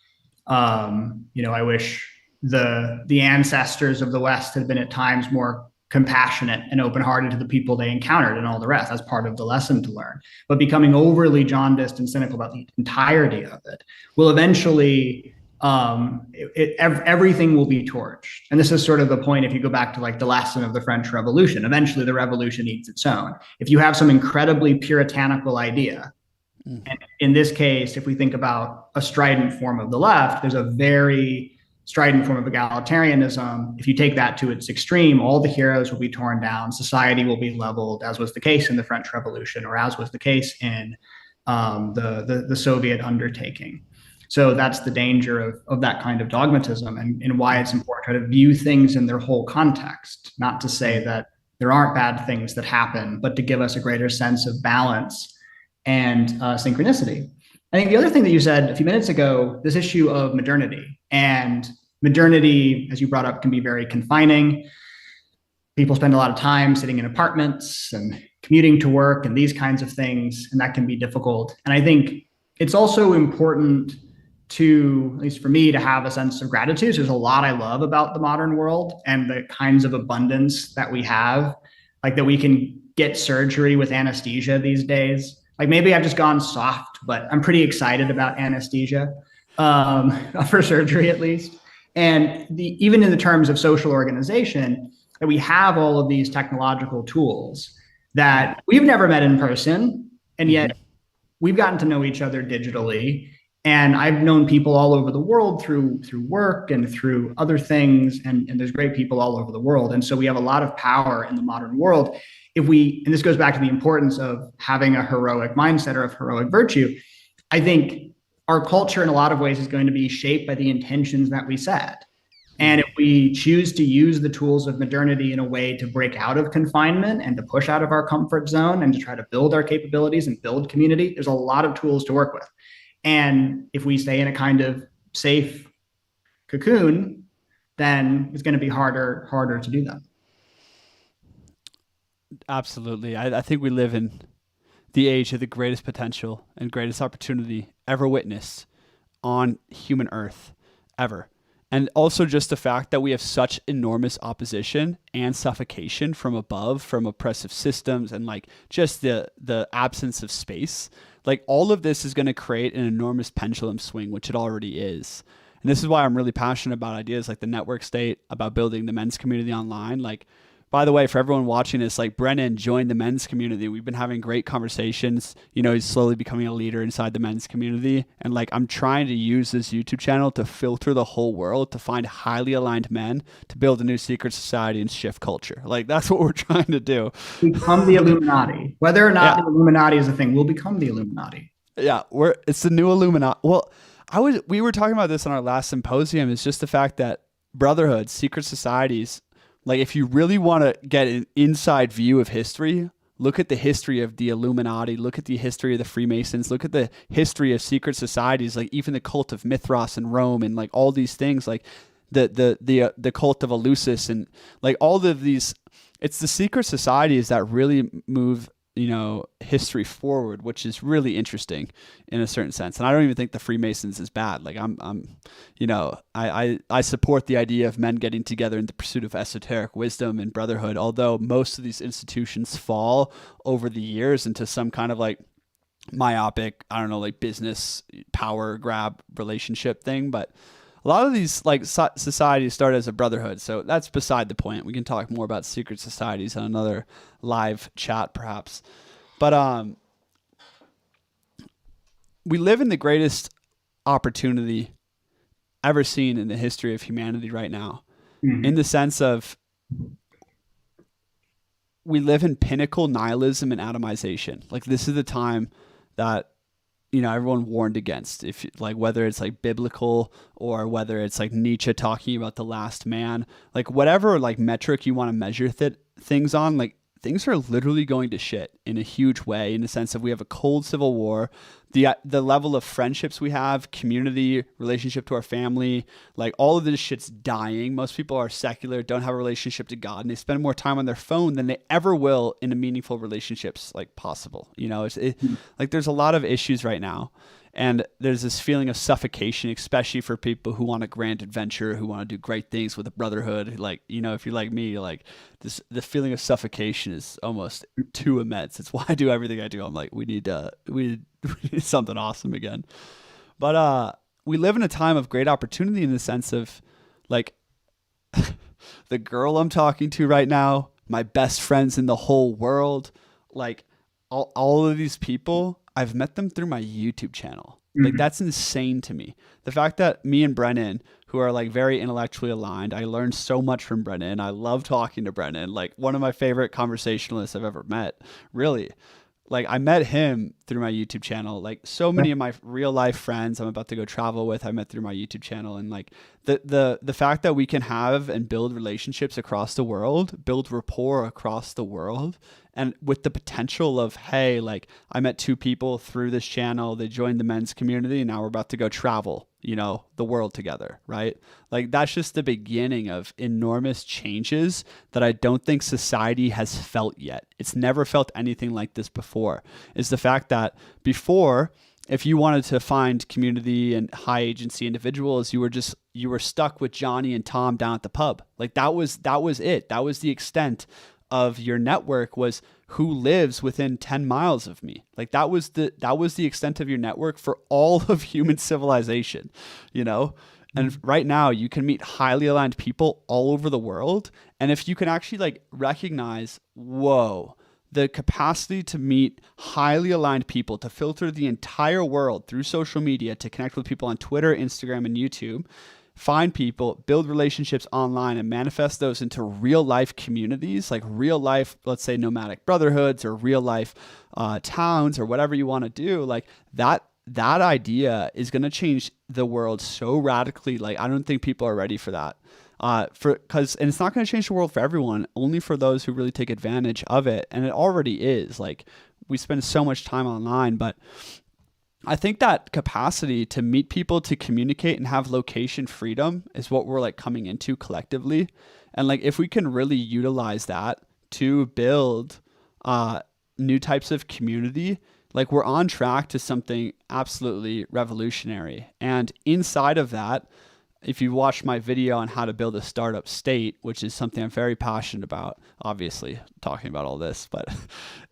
I wish the ancestors of the West had been at times more compassionate and open-hearted to the people they encountered and all the rest. That's part of the lesson to learn. But becoming overly jaundiced and cynical about the entirety of it will eventually everything will be torched. And this is sort of the point, if you go back to like the lesson of the French Revolution, eventually the revolution eats its own. If you have some incredibly puritanical idea, and in this case, if we think about a strident form of the left, there's a very strident form of egalitarianism. If you take that to its extreme, all the heroes will be torn down, society will be leveled, as was the case in the French Revolution, or as was the case in the Soviet undertaking. So that's the danger of that kind of dogmatism, and why it's important to view things in their whole context, not to say that there aren't bad things that happen, but to give us a greater sense of balance and synchronicity. I think the other thing that you said a few minutes ago, this issue of modernity. And modernity, as you brought up, can be very confining. People spend a lot of time sitting in apartments and commuting to work and these kinds of things, and that can be difficult. And I think it's also important to, at least for me, to have a sense of gratitude. There's a lot I love about the modern world and the kinds of abundance that we have, like that we can get surgery with anesthesia these days. Like maybe I've just gone soft, but I'm pretty excited about anesthesia for surgery at least. And even in the terms of social organization, that we have all of these technological tools that we've never met in person, and yet we've gotten to know each other digitally. And I've known people all over the world through work and through other things, and there's great people all over the world. And so we have a lot of power in the modern world. And this goes back to the importance of having a heroic mindset or of heroic virtue. I think our culture in a lot of ways is going to be shaped by the intentions that we set. And if we choose to use the tools of modernity in a way to break out of confinement and to push out of our comfort zone and to try to build our capabilities and build community, there's a lot of tools to work with. And if we stay in a kind of safe cocoon, then it's going to be harder to do that. Absolutely. I think we live in the age of the greatest potential and greatest opportunity ever witnessed on human earth ever. And also just the fact that we have such enormous opposition and suffocation from above, from oppressive systems, and like just the absence of space. Like all of this is going to create an enormous pendulum swing, which it already is. And this is why I'm really passionate about ideas like the network state, about building the men's community online. Like, by the way, for everyone watching this, like Brennan joined the men's community. We've been having great conversations. He's slowly becoming a leader inside the men's community. And like, I'm trying to use this YouTube channel to filter the whole world, to find highly aligned men, to build a new secret society and shift culture. Like, that's what we're trying to do. Become the Illuminati. Whether or not the Illuminati is a thing, we'll become the Illuminati. Yeah, it's the new Illuminati. Well, we were talking about this on our last symposium. It's just the fact that brotherhoods, secret societies, like if you really want to get an inside view of history, look at the history of the Illuminati, look at the history of the Freemasons, look at the history of secret societies, like even the cult of Mithras in Rome, and like all these things, like the cult of Eleusis, and like all of these. It's the secret societies that really move history forward, which is really interesting in a certain sense. And I don't even think the Freemasons is bad. Like I support the idea of men getting together in the pursuit of esoteric wisdom and brotherhood, although most of these institutions fall over the years into some kind of like myopic, I don't know, like business power grab relationship thing. But a lot of these like societies start as a brotherhood. So that's beside the point. We can talk more about secret societies on another live chat perhaps. But we live in the greatest opportunity ever seen in the history of humanity right now, in the sense of we live in pinnacle nihilism and atomization. Like this is the time that everyone warned against, if like whether it's like biblical or whether it's like Nietzsche talking about the last man, like whatever like metric you want to measure things on, like things are literally going to shit in a huge way, in the sense of we have a cold civil war, the level of friendships we have, community, relationship to our family, like all of this shit's dying. Most people are secular, don't have a relationship to God, and they spend more time on their phone than they ever will in a meaningful relationships like possible. Like there's a lot of issues right now. And there's this feeling of suffocation, especially for people who want a grand adventure, who want to do great things with a brotherhood. Like, if you're like me, like the feeling of suffocation is almost too immense. It's why I do everything I do. I'm like, we need something awesome again. But we live in a time of great opportunity in the sense of like the girl I'm talking to right now, my best friends in the whole world, like all of these people, I've met them through my YouTube channel. Like that's insane to me. The fact that me and Brennan, who are like very intellectually aligned, I learned so much from Brennan. I love talking to Brennan, like one of my favorite conversationalists I've ever met, really. Like I met him through my YouTube channel. Like so many of my real life friends I'm about to go travel with, I met through my YouTube channel. And like the fact that we can have and build relationships across the world, build rapport across the world, and with the potential of, hey, like I met two people through this channel, they joined the men's community, and now we're about to go travel, the world together, right? Like that's just the beginning of enormous changes that I don't think society has felt yet. It's never felt anything like this before. Is the fact that before, if you wanted to find community and high agency individuals, you were stuck with Johnny and Tom down at the pub. Like that was it. That was the extent of your network, was who lives within 10 miles of me. Like that was the extent of your network for all of human civilization, And right now you can meet highly aligned people all over the world. And if you can actually like recognize, whoa, the capacity to meet highly aligned people, to filter the entire world through social media, to connect with people on Twitter, Instagram, and YouTube, find people, build relationships online, and manifest those into real life communities, like real life, let's say nomadic brotherhoods or real life towns or whatever you want to do. Like that idea is going to change the world so radically. Like I don't think people are ready for that. And it's not going to change the world for everyone, only for those who really take advantage of it. And it already is. Like we spend so much time online, but I think that capacity to meet people, to communicate and have location freedom is what we're like coming into collectively. And like, if we can really utilize that to build new types of community, like we're on track to something absolutely revolutionary. And inside of that, if you watched my video on how to build a startup state, which is something I'm very passionate about, obviously talking about all this, but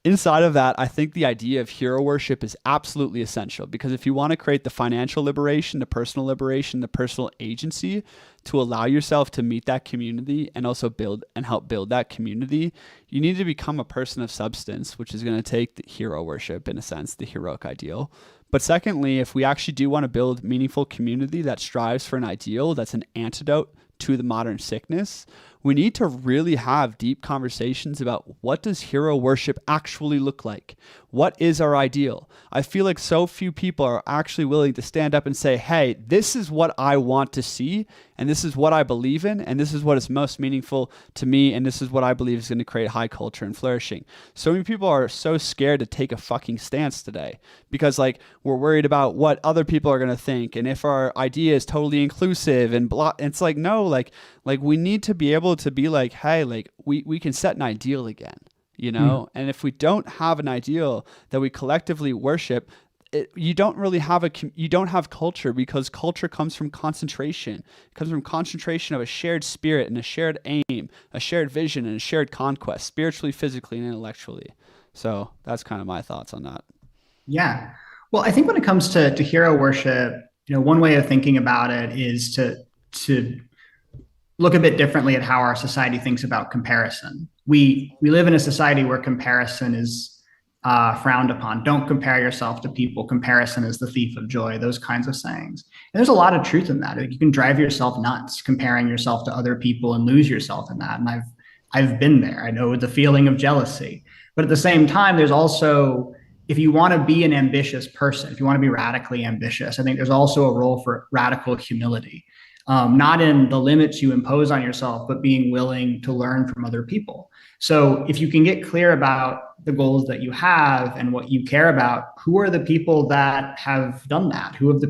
inside of that, I think the idea of hero worship is absolutely essential, because if you want to create the financial liberation, the personal agency to allow yourself to meet that community and also build and help build that community, you need to become a person of substance, which is going to take the hero worship, in a sense, the heroic ideal. But secondly, if we actually do want to build meaningful community that strives for an ideal that's an antidote to the modern sickness, we need to really have deep conversations about what does hero worship actually look like? What is our ideal? I feel like so few people are actually willing to stand up and say, hey, this is what I want to see, and this is what I believe in, and this is what is most meaningful to me, and this is what I believe is going to create high culture and flourishing. So many people are so scared to take a fucking stance today because like we're worried about what other people are going to think, and if our idea is totally inclusive and blah. It's like, no, like we need to be able to be like, hey, like we can set an ideal again. And if we don't have an ideal that we collectively worship, you don't really have you don't have culture, because culture comes from concentration. It comes from concentration of a shared spirit and a shared aim, a shared vision and a shared conquest, spiritually, physically, and intellectually. So that's kind of my thoughts on that. Yeah. Well, I think when it comes to hero worship, one way of thinking about it is to look a bit differently at how our society thinks about comparison. We live in a society where comparison is frowned upon. Don't compare yourself to people. Comparison is the thief of joy. Those kinds of sayings. And there's a lot of truth in that. Like, you can drive yourself nuts comparing yourself to other people and lose yourself in that. And I've been there. I know the feeling of jealousy. But at the same time, there's also, if you want to be an ambitious person, if you want to be radically ambitious, I think there's also a role for radical humility. Not in the limits you impose on yourself, but being willing to learn from other people. So if you can get clear about the goals that you have and what you care about, who are the people that have done that? Who are the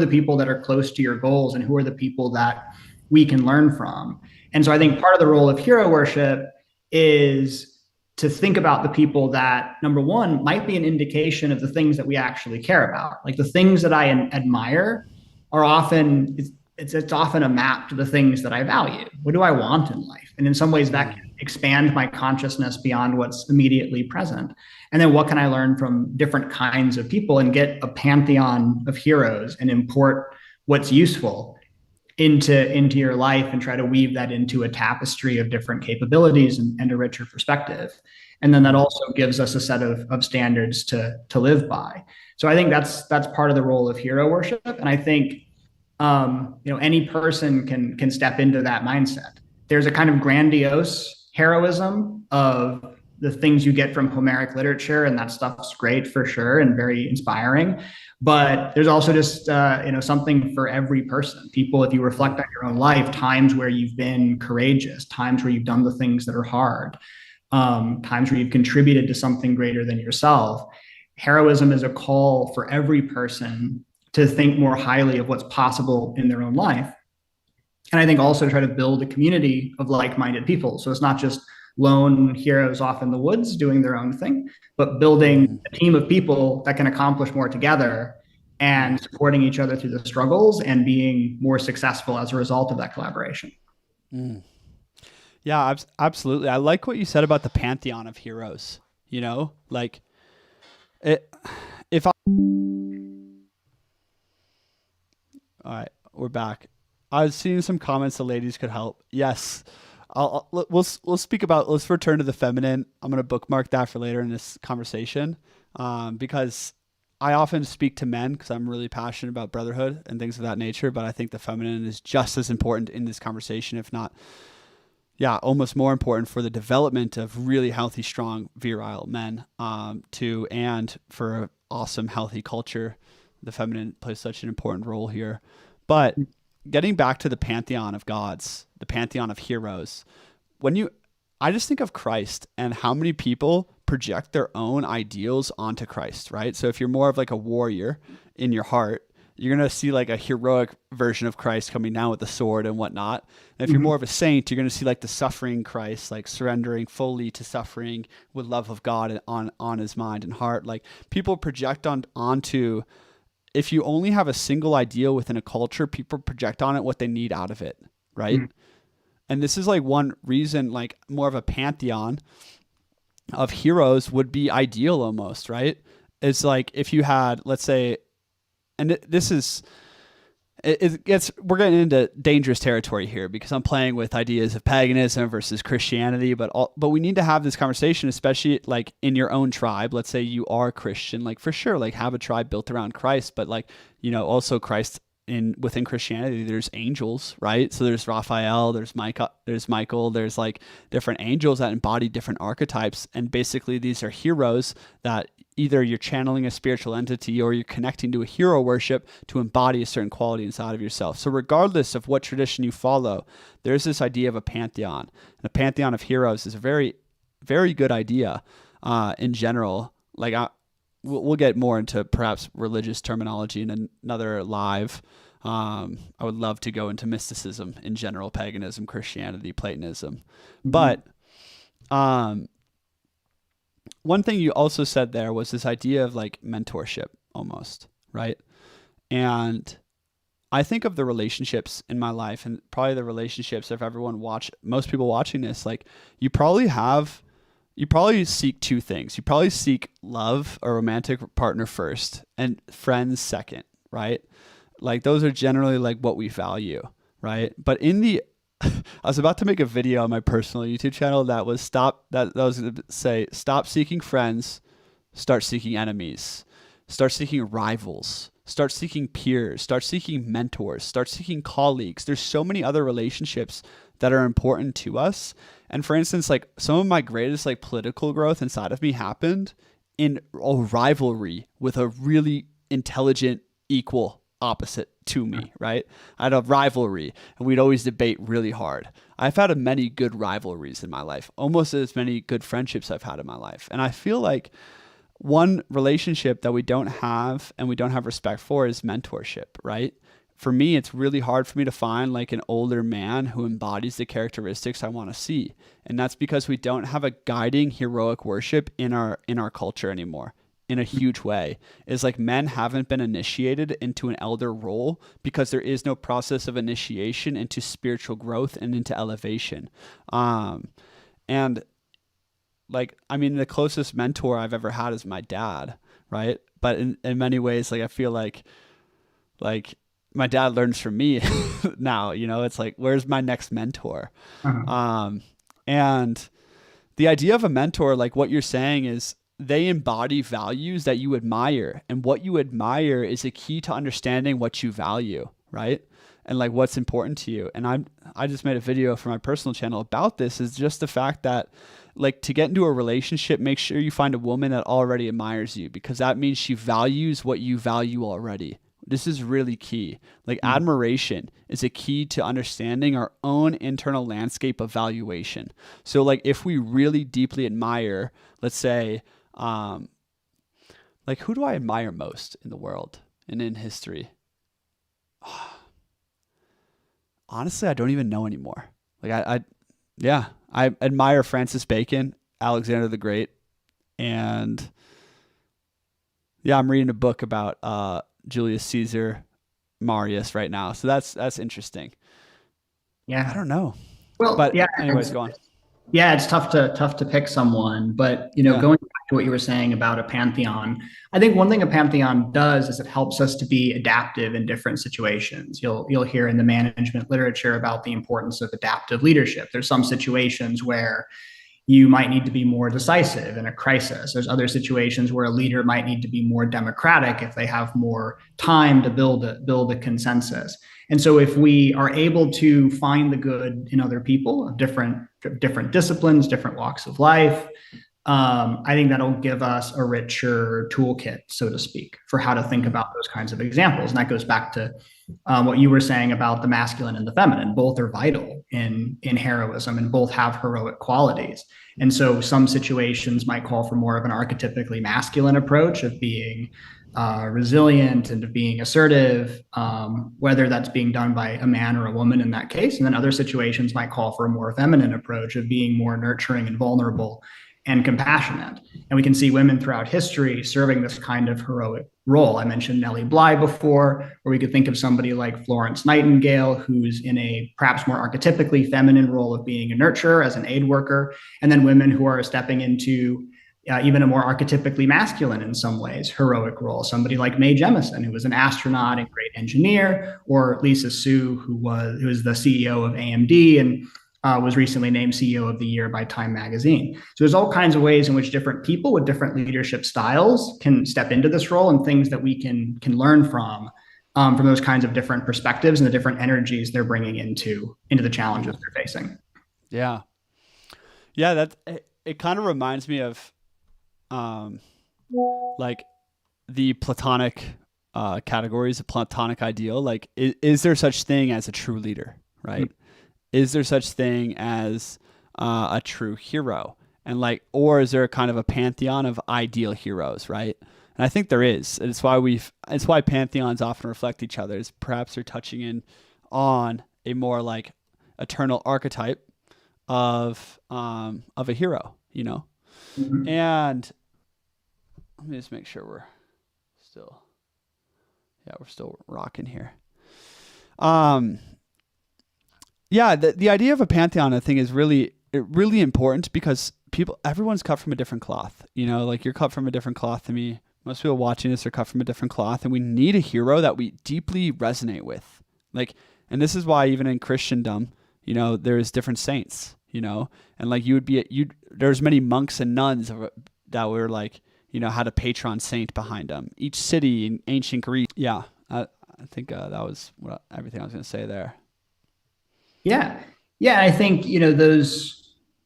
people that are close to your goals, and who are the people that we can learn from? And so I think part of the role of hero worship is to think about the people that, number one, might be an indication of the things that we actually care about. Like, the things that I admire are often, it's often a map to the things that I value. What do I want in life? And in some ways that can expand my consciousness beyond what's immediately present. And then what can I learn from different kinds of people, and get a pantheon of heroes and import what's useful into your life, and try to weave that into a tapestry of different capabilities and a richer perspective. And then that also gives us a set of standards to live by. So I think that's part of the role of hero worship. And I think any person can step into that mindset. There's a kind of grandiose heroism of the things you get from Homeric literature, and that stuff's great for sure and very inspiring. But there's also just something for every person. People, if you reflect on your own life, times where you've been courageous, times where you've done the things that are hard, times where you've contributed to something greater than yourself. Heroism is a call for every person to think more highly of what's possible in their own life. And I think also try to build a community of like-minded people. So it's not just lone heroes off in the woods doing their own thing, but building a team of people that can accomplish more together, and supporting each other through the struggles, and being more successful as a result of that collaboration. Yeah, absolutely. I like what you said about the pantheon of heroes. Like, all right, we're back. I was seeing some comments the ladies could help. Yes. We'll speak about, let's return to the feminine. I'm going to bookmark that for later in this conversation, because I often speak to men because I'm really passionate about brotherhood and things of that nature. But I think the feminine is just as important in this conversation, if not, almost more important for the development of really healthy, strong, virile men, and for an awesome, healthy culture. The feminine plays such an important role here. But getting back to the pantheon of gods, the pantheon of heroes, I just think of Christ and how many people project their own ideals onto Christ, right? So if you're more of like a warrior in your heart, you're going to see like a heroic version of Christ coming down with the sword and whatnot. And if you're more of a saint, you're going to see like the suffering Christ, like surrendering fully to suffering with love of God on his mind and heart. Like, people project onto, if you only have a single ideal within a culture, people project on it what they need out of it, right? And this is like one reason, like more of a pantheon of heroes would be ideal almost, right? It's like if you had, let's say, and we're getting into dangerous territory here because I'm playing with ideas of paganism versus Christianity, but we need to have this conversation, especially like in your own tribe. Let's say you are Christian, like for sure, like have a tribe built around Christ, but like, also Christ within Christianity, there's angels, right? So there's Raphael, there's Michael, there's like different angels that embody different archetypes. And basically these are heroes that either you're channeling a spiritual entity or you're connecting to a hero worship to embody a certain quality inside of yourself. So regardless of what tradition you follow, there's this idea of a pantheon. And a pantheon of heroes is a very, very good idea in general. Like we'll get more into perhaps religious terminology in another live. I would love to go into mysticism in general, paganism, Christianity, Platonism. But one thing you also said there was this idea of like mentorship almost, right? And I think of the relationships in my life and probably the relationships of most people watching this, like you probably seek two things. You probably seek love, a romantic partner first, and friends second, right? Like those are generally like what we value, right? But in the I was about to make a video on my personal YouTube channel that was that was going to say stop seeking friends, start seeking enemies, start seeking rivals, start seeking peers, start seeking mentors, start seeking colleagues. There's so many other relationships that are important to us. And for instance, like some of my greatest like political growth inside of me happened in a rivalry with a really intelligent equal opposite to me, right? I had a rivalry and we'd always debate really hard. I've had many good rivalries in my life, almost as many good friendships I've had in my life. And I feel like one relationship that we don't have and we don't have respect for is mentorship, right? For me, it's really hard for me to find like an older man who embodies the characteristics I want to see. And that's because we don't have a guiding heroic worship in our culture anymore in a huge way. Is like men haven't been initiated into an elder role because there is no process of initiation into spiritual growth and into elevation. And like, I mean, the closest mentor I've ever had is my dad, right? But in many ways, like I feel like my dad learns from me now, it's like, where's my next mentor? And the idea of a mentor, like what you're saying is they embody values that you admire. And what you admire is a key to understanding what you value, right? And like what's important to you. And I just made a video for my personal channel about this, is just the fact that like to get into a relationship, make sure you find a woman that already admires you, because that means she values what you value already. This is really key. Like admiration is a key to understanding our own internal landscape of valuation. So like if we really deeply admire, let's say, like who do I admire most in the world and in history? Honestly, I don't even know anymore. Like I admire Francis Bacon, Alexander the Great, and I'm reading a book about Julius Caesar, Marius right now. So that's interesting. Yeah. I don't know. Well, But yeah. anyways, go on. Yeah, it's tough to pick someone, but going back to what you were saying about a pantheon, I think one thing a pantheon does is it helps us to be adaptive in different situations. You'll hear in the management literature about the importance of adaptive leadership. There's some situations where you might need to be more decisive in a crisis. There's other situations where a leader might need to be more democratic if they have more time to build a consensus. And so if we are able to find the good in other people of different disciplines, different walks of life, I think that'll give us a richer toolkit, so to speak, for how to think about those kinds of examples. And that goes back to what you were saying about the masculine and the feminine. Both are vital in heroism, and both have heroic qualities. And so some situations might call for more of an archetypically masculine approach of being resilient and of being assertive, whether that's being done by a man or a woman in that case. And then other situations might call for a more feminine approach of being more nurturing and vulnerable and compassionate. And we can see women throughout history serving this kind of heroic role. I mentioned Nellie Bly before, or we could think of somebody like Florence Nightingale, who's in a perhaps more archetypically feminine role of being a nurturer as an aid worker, and then women who are stepping into even a more archetypically masculine in some ways heroic role. Somebody like Mae Jemison, who was an astronaut and great engineer, or Lisa Su, who was the CEO of AMD and was recently named CEO of the Year by Time Magazine. So there's all kinds of ways in which different people with different leadership styles can step into this role, and things that we can learn from those kinds of different perspectives and the different energies they're bringing into the challenges they're facing. Yeah. That it kind of reminds me of like the Platonic categories, a Platonic ideal. Like, is there such thing as a true leader, right? Mm-hmm. Is there such thing as a true hero? And like, or is there a kind of a pantheon of ideal heroes, right? And I think there is. It's why pantheons often reflect each other. Is perhaps they're touching in on a more like eternal archetype of a hero, Mhm. And let me just make sure still, we're still rocking here. Um, yeah, the idea of a pantheon, I think, is really important because everyone's cut from a different cloth. Like you're cut from a different cloth to me. Most people watching this are cut from a different cloth, and we need a hero that we deeply resonate with. Like, and this is why even in Christendom, there's different saints. And like there's many monks and nuns that were like, had a patron saint behind them. Each city in ancient Greece. Yeah, I think that was everything I was going to say there. Yeah. Yeah. I think,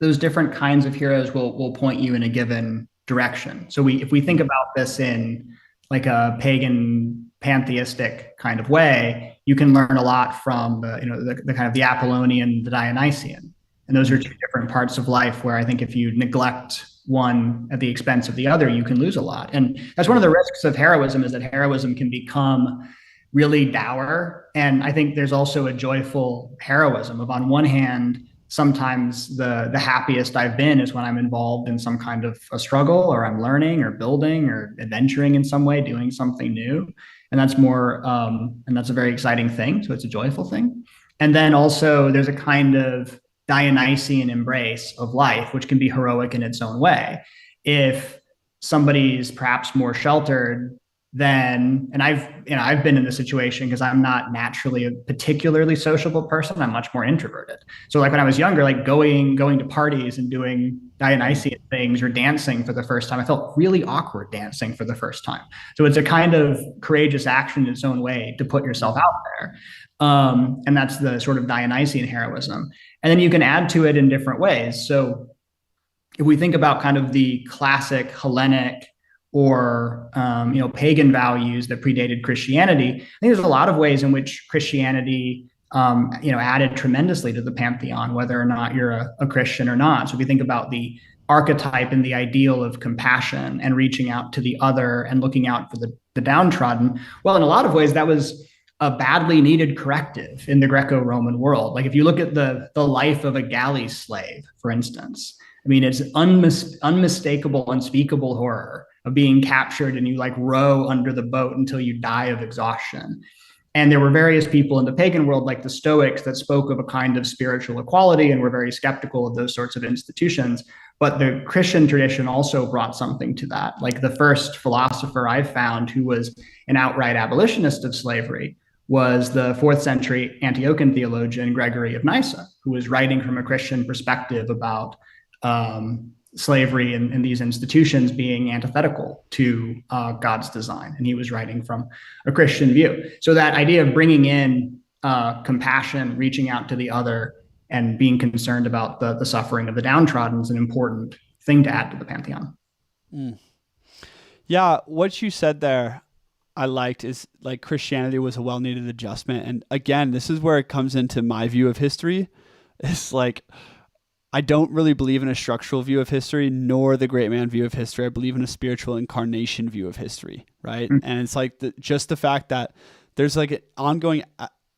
those different kinds of heroes will point you in a given direction. So if we think about this in like a pagan pantheistic kind of way, you can learn a lot from the kind of the Apollonian, the Dionysian. And those are two different parts of life where I think if you neglect one at the expense of the other, you can lose a lot. And that's one of the risks of heroism, is that heroism can become really dour. And I think there's also a joyful heroism of, on one hand, sometimes the happiest I've been is when I'm involved in some kind of a struggle, or I'm learning or building or adventuring in some way, doing something new. And that's and that's a very exciting thing. So it's a joyful thing. And then also there's a kind of Dionysian embrace of life, which can be heroic in its own way. If somebody's perhaps more sheltered, then, and I've been in this situation because I'm not naturally a particularly sociable person. I'm much more introverted. So like when I was younger, like going to parties and doing Dionysian things or dancing for the first time, I felt really awkward dancing for the first time. So it's a kind of courageous action in its own way to put yourself out there. And that's the sort of Dionysian heroism. And then you can add to it in different ways. So if we think about kind of the classic Hellenic or pagan values that predated Christianity, I think there's a lot of ways in which Christianity added tremendously to the pantheon, whether or not you're a Christian or not. So if you think about the archetype and the ideal of compassion and reaching out to the other and looking out for the downtrodden, well, in a lot of ways that was a badly needed corrective in the Greco-Roman world. Like if you look at the life of a galley slave, for instance, I mean, it's unmistakable, unspeakable horror of being captured, and you like row under the boat until you die of exhaustion. And there were various people in the pagan world, like the Stoics, that spoke of a kind of spiritual equality and were very skeptical of those sorts of institutions. But the Christian tradition also brought something to that. Like the first philosopher I've found who was an outright abolitionist of slavery was the 4th century Antiochian theologian Gregory of Nyssa, who was writing from a Christian perspective about slavery and these institutions being antithetical to God's design. And he was writing from a Christian view. So that idea of bringing in compassion, reaching out to the other, and being concerned about the suffering of the downtrodden is an important thing to add to the pantheon. Mm. Yeah, what you said there, I liked, is like Christianity was a well-needed adjustment. And again, this is where it comes into my view of history. It's like, I don't really believe in a structural view of history, nor the great man view of history. I believe in a spiritual incarnation view of history, right? Mm-hmm. And it's like just the fact that there's like an ongoing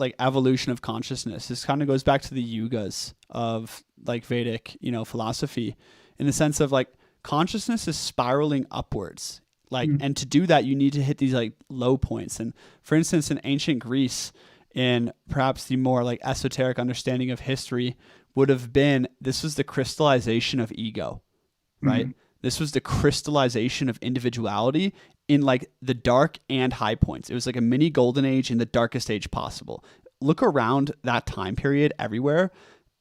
like evolution of consciousness. This kind of goes back to the yugas of like Vedic, philosophy, in the sense of like consciousness is spiraling upwards. Like, mm-hmm. And to do that, you need to hit these like low points. And for instance, in ancient Greece, in perhaps the more like esoteric understanding of history, would have been, this was the crystallization of ego, right? Mm-hmm. This was the crystallization of individuality in like the dark and high points. It was like a mini golden age in the darkest age possible. Look around that time period everywhere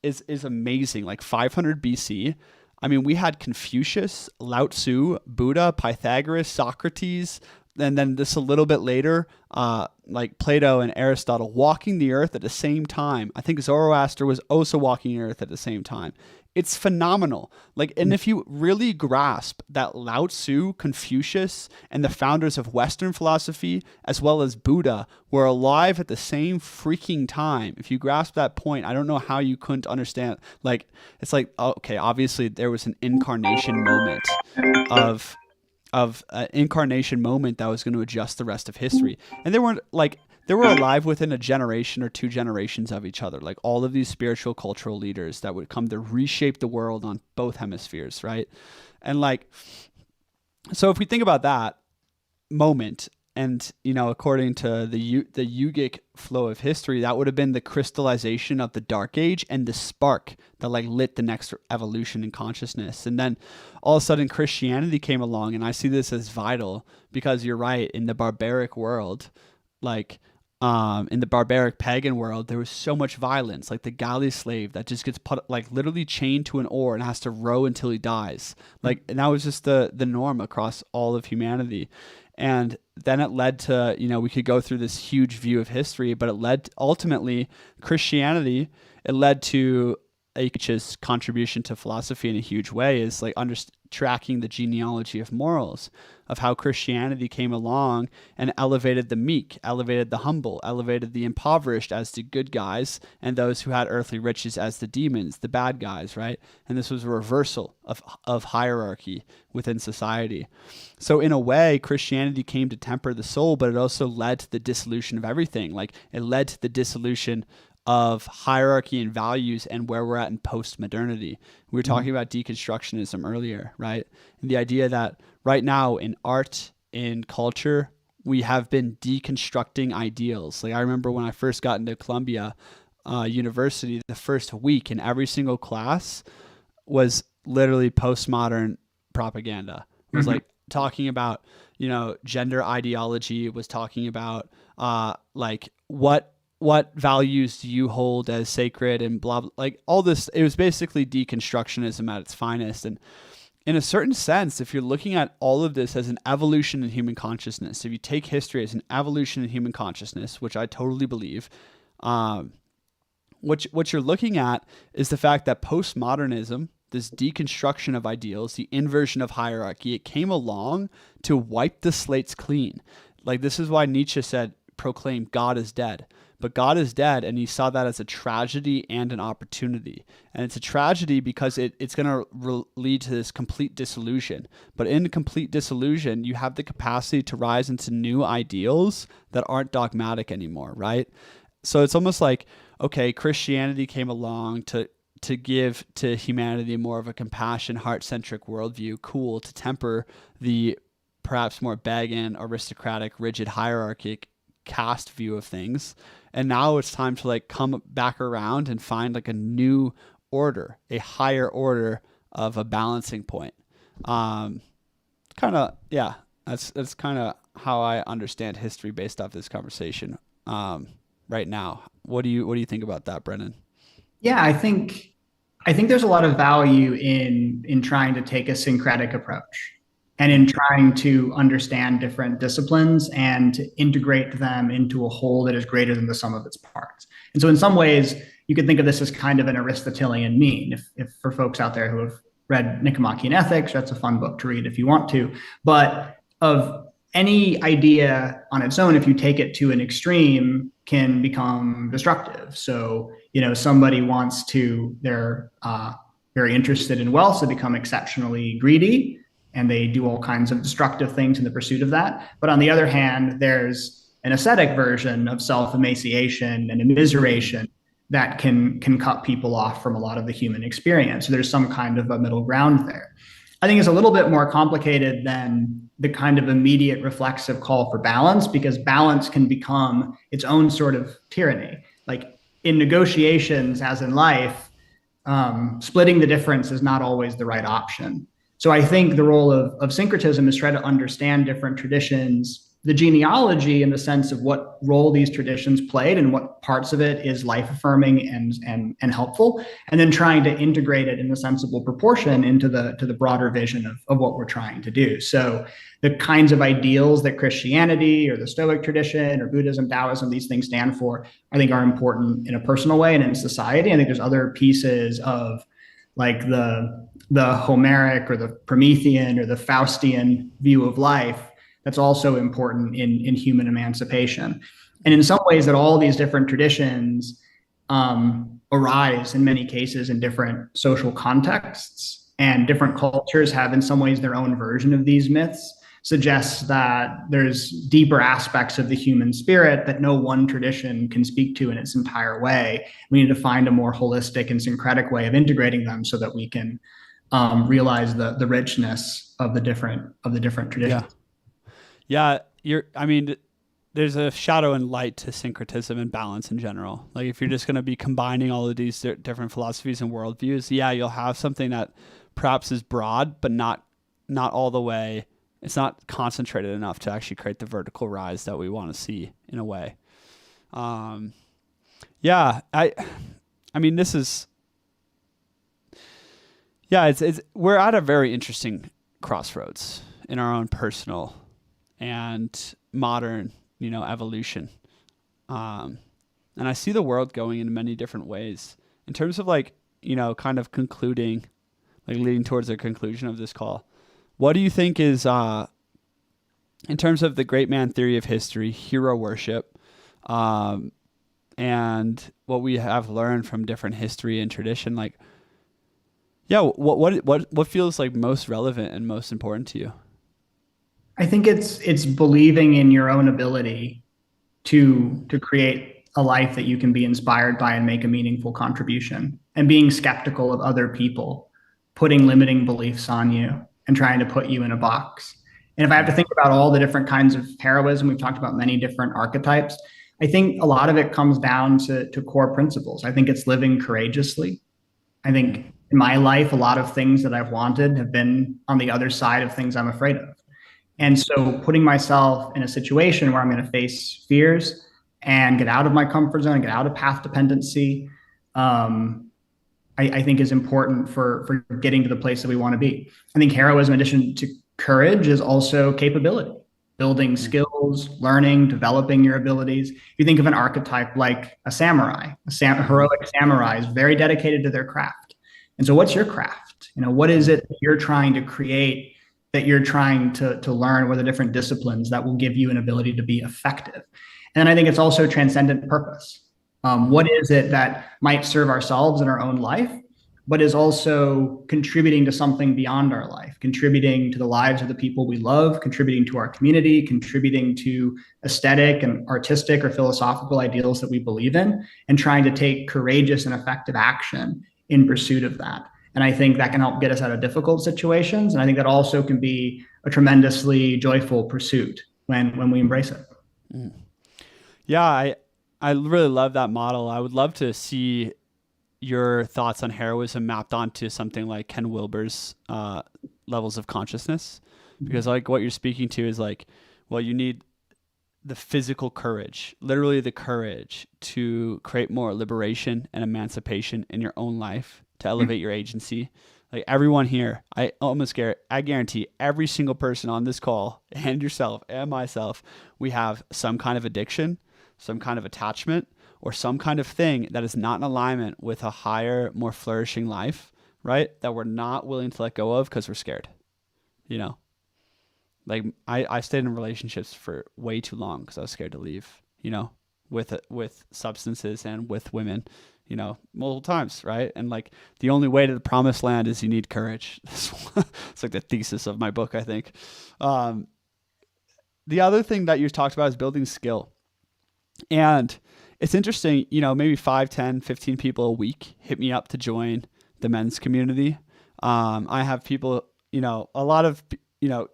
is amazing. Like 500 BC. I mean, we had Confucius, Lao Tzu, Buddha, Pythagoras, Socrates, and then this a little bit later, like Plato and Aristotle walking the earth at the same time. I think Zoroaster was also walking the earth at the same time. It's phenomenal. Like, and if you really grasp that Lao Tzu, Confucius, and the founders of Western philosophy, as well as Buddha, were alive at the same freaking time, if you grasp that point, I don't know how you couldn't understand. Like, it's like, okay, obviously there was an incarnation moment of an incarnation moment that was going to adjust the rest of history. And they weren't like, they were alive within a generation or two generations of each other. Like all of these spiritual cultural leaders that would come to reshape the world on both hemispheres, right? And like, so if we think about that moment, and according to the Yugic flow of history, that would have been the crystallization of the Dark Age and the spark that like lit the next evolution in consciousness. And then all of a sudden Christianity came along, and I see this as vital because you're right, in the barbaric world, like in the barbaric pagan world, there was so much violence, like the galley slave that just gets put like literally chained to an oar and has to row until he dies. Like, and that was just the norm across all of humanity. And then it led to, we could go through this huge view of history, but it led ultimately Christianity, it led to Nietzsche's contribution to philosophy in a huge way, is like tracking the genealogy of morals, of how Christianity came along and elevated the meek, elevated the humble, elevated the impoverished as the good guys, and those who had earthly riches as the demons, the bad guys, right? And this was a reversal of hierarchy within society. So in a way, Christianity came to temper the soul, but it also led to the dissolution of everything. Like it led to the dissolution of hierarchy and values and where we're at in post-modernity. We were talking about deconstructionism earlier, right? And the idea that right now in art, in culture, we have been deconstructing ideals. Like I remember when I first got into Columbia University, the first week in every single class was literally postmodern propaganda. It was like talking about, gender ideology, was talking about like what values do you hold as sacred and blah, blah, like all this. It was basically deconstructionism at its finest. And in a certain sense, if you're looking at all of this as an evolution in human consciousness, if you take history as an evolution in human consciousness, which I totally believe, what you're looking at is the fact that postmodernism, this deconstruction of ideals, the inversion of hierarchy, it came along to wipe the slates clean. Like this is why Nietzsche proclaimed God is dead. But God is dead, and he saw that as a tragedy and an opportunity. And it's a tragedy because it's going to lead to this complete dissolution. But in complete dissolution, you have the capacity to rise into new ideals that aren't dogmatic anymore, right? So it's almost like, okay, Christianity came along to give to humanity more of a compassion, heart-centric worldview, cool, to temper the perhaps more pagan, aristocratic, rigid, hierarchic caste view of things. And now it's time to like come back around and find like a new order, a higher order of a balancing point. That's kind of how I understand history based off this conversation right now. What do you think about that, Brennan? Yeah, I think there's a lot of value in trying to take a syncretic approach and in trying to understand different disciplines and to integrate them into a whole that is greater than the sum of its parts. And so in some ways, you could think of this as kind of an Aristotelian mean. If for folks out there who have read Nicomachean Ethics, that's a fun book to read if you want to. But of any idea on its own, if you take it to an extreme, can become destructive. So, somebody they're very interested in wealth, so become exceptionally greedy, and they do all kinds of destructive things in the pursuit of that. But on the other hand, there's an ascetic version of self-emaciation and immiseration that can cut people off from a lot of the human experience. So there's some kind of a middle ground there. I think it's a little bit more complicated than the kind of immediate reflexive call for balance, because balance can become its own sort of tyranny. Like in negotiations, as in life, splitting the difference is not always the right option. So I think the role of syncretism is try to understand different traditions, the genealogy in the sense of what role these traditions played and what parts of it is life affirming and helpful, and then trying to integrate it in a sensible proportion into the broader vision of what we're trying to do. So the kinds of ideals that Christianity or the Stoic tradition or Buddhism, Taoism, these things stand for, I think are important in a personal way and in society. I think there's other pieces of like the Homeric or the Promethean or the Faustian view of life that's also important in human emancipation. And in some ways that all these different traditions arise in many cases in different social contexts, and different cultures have in some ways their own version of these myths. suggests that there's deeper aspects of the human spirit that no one tradition can speak to in its entire way. We need to find a more holistic and syncretic way of integrating them so that we can realize the richness of the different traditions. Yeah. Yeah. I mean, there's a shadow and light to syncretism and balance in general. Like if you're just going to be combining all of these different philosophies and worldviews, yeah, you'll have something that perhaps is broad, but not all the way. It's not concentrated enough to actually create the vertical rise that we want to see in a way. Yeah, I mean, this is, yeah, it's we're at a very interesting crossroads in our own personal and modern, evolution. And I see the world going in many different ways in terms of like, kind of concluding, like leading towards a conclusion of this call. What do you think is, in terms of the great man theory of history, hero worship, and what we have learned from different history and tradition, like, yeah, what feels like most relevant and most important to you? I think it's believing in your own ability to create a life that you can be inspired by and make a meaningful contribution, and being skeptical of other people putting limiting beliefs on you and trying to put you in a box. And if I have to think about all the different kinds of heroism, we've talked about many different archetypes. I think a lot of it comes down to core principles. I think it's living courageously. I think in my life, a lot of things that I've wanted have been on the other side of things I'm afraid of. And so putting myself in a situation where I'm going to face fears and get out of my comfort zone, get out of path dependency, I think is important for getting to the place that we want to be. I think heroism, in addition to courage, is also capability, building skills, learning, developing your abilities. If you think of an archetype like a samurai, a heroic samurai is very dedicated to their craft. And so what's your craft? What is it that you're trying to create, that you're trying to learn? What are the different disciplines that will give you an ability to be effective? And I think it's also transcendent purpose. What is it that might serve ourselves in our own life, but is also contributing to something beyond our life, contributing to the lives of the people we love, contributing to our community, contributing to aesthetic and artistic or philosophical ideals that we believe in, and trying to take courageous and effective action in pursuit of that. And I think that can help get us out of difficult situations. And I think that also can be a tremendously joyful pursuit when we embrace it. Mm. Yeah, I really love that model. I would love to see your thoughts on heroism mapped onto something like Ken Wilber's levels of consciousness, because like what you're speaking to is like, well, you need the physical courage, literally the courage to create more liberation and emancipation in your own life, to elevate your agency. Like everyone here, I guarantee every single person on this call, and yourself and myself, we have some kind of addiction, some kind of attachment, or some kind of thing that is not in alignment with a higher, more flourishing life, right? That we're not willing to let go of because we're scared. Like I stayed in relationships for way too long because I was scared to leave, with substances and with women, multiple times, right? And like the only way to the promised land is you need courage. It's like the thesis of my book, I think. The other thing that you talked about is building skill. And it's interesting, maybe 5, 10, 15 people a week hit me up to join the men's community. I have people, a lot of,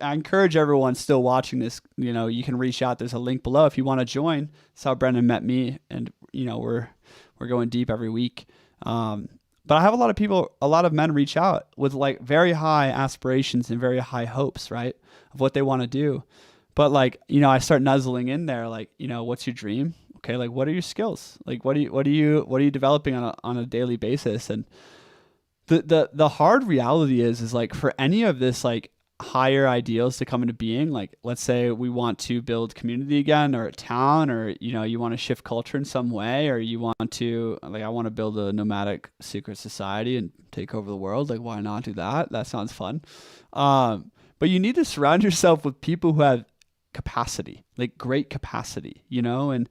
I encourage everyone still watching this, you can reach out. There's a link below if you want to join. That's how Brendan met me. And, we're going deep every week. But I have a lot of men reach out with like very high aspirations and very high hopes, right, of what they want to do. But like, I start nuzzling in there, like, what's your dream? Okay, like what are your skills? Like what are you developing on a daily basis? And the hard reality is like for any of this like higher ideals to come into being, like let's say we want to build community again, or a town, or you want to shift culture in some way, or you want to, like, I want to build a nomadic secret society and take over the world. Like why not do that? That sounds fun. But you need to surround yourself with people who have capacity, like great capacity, and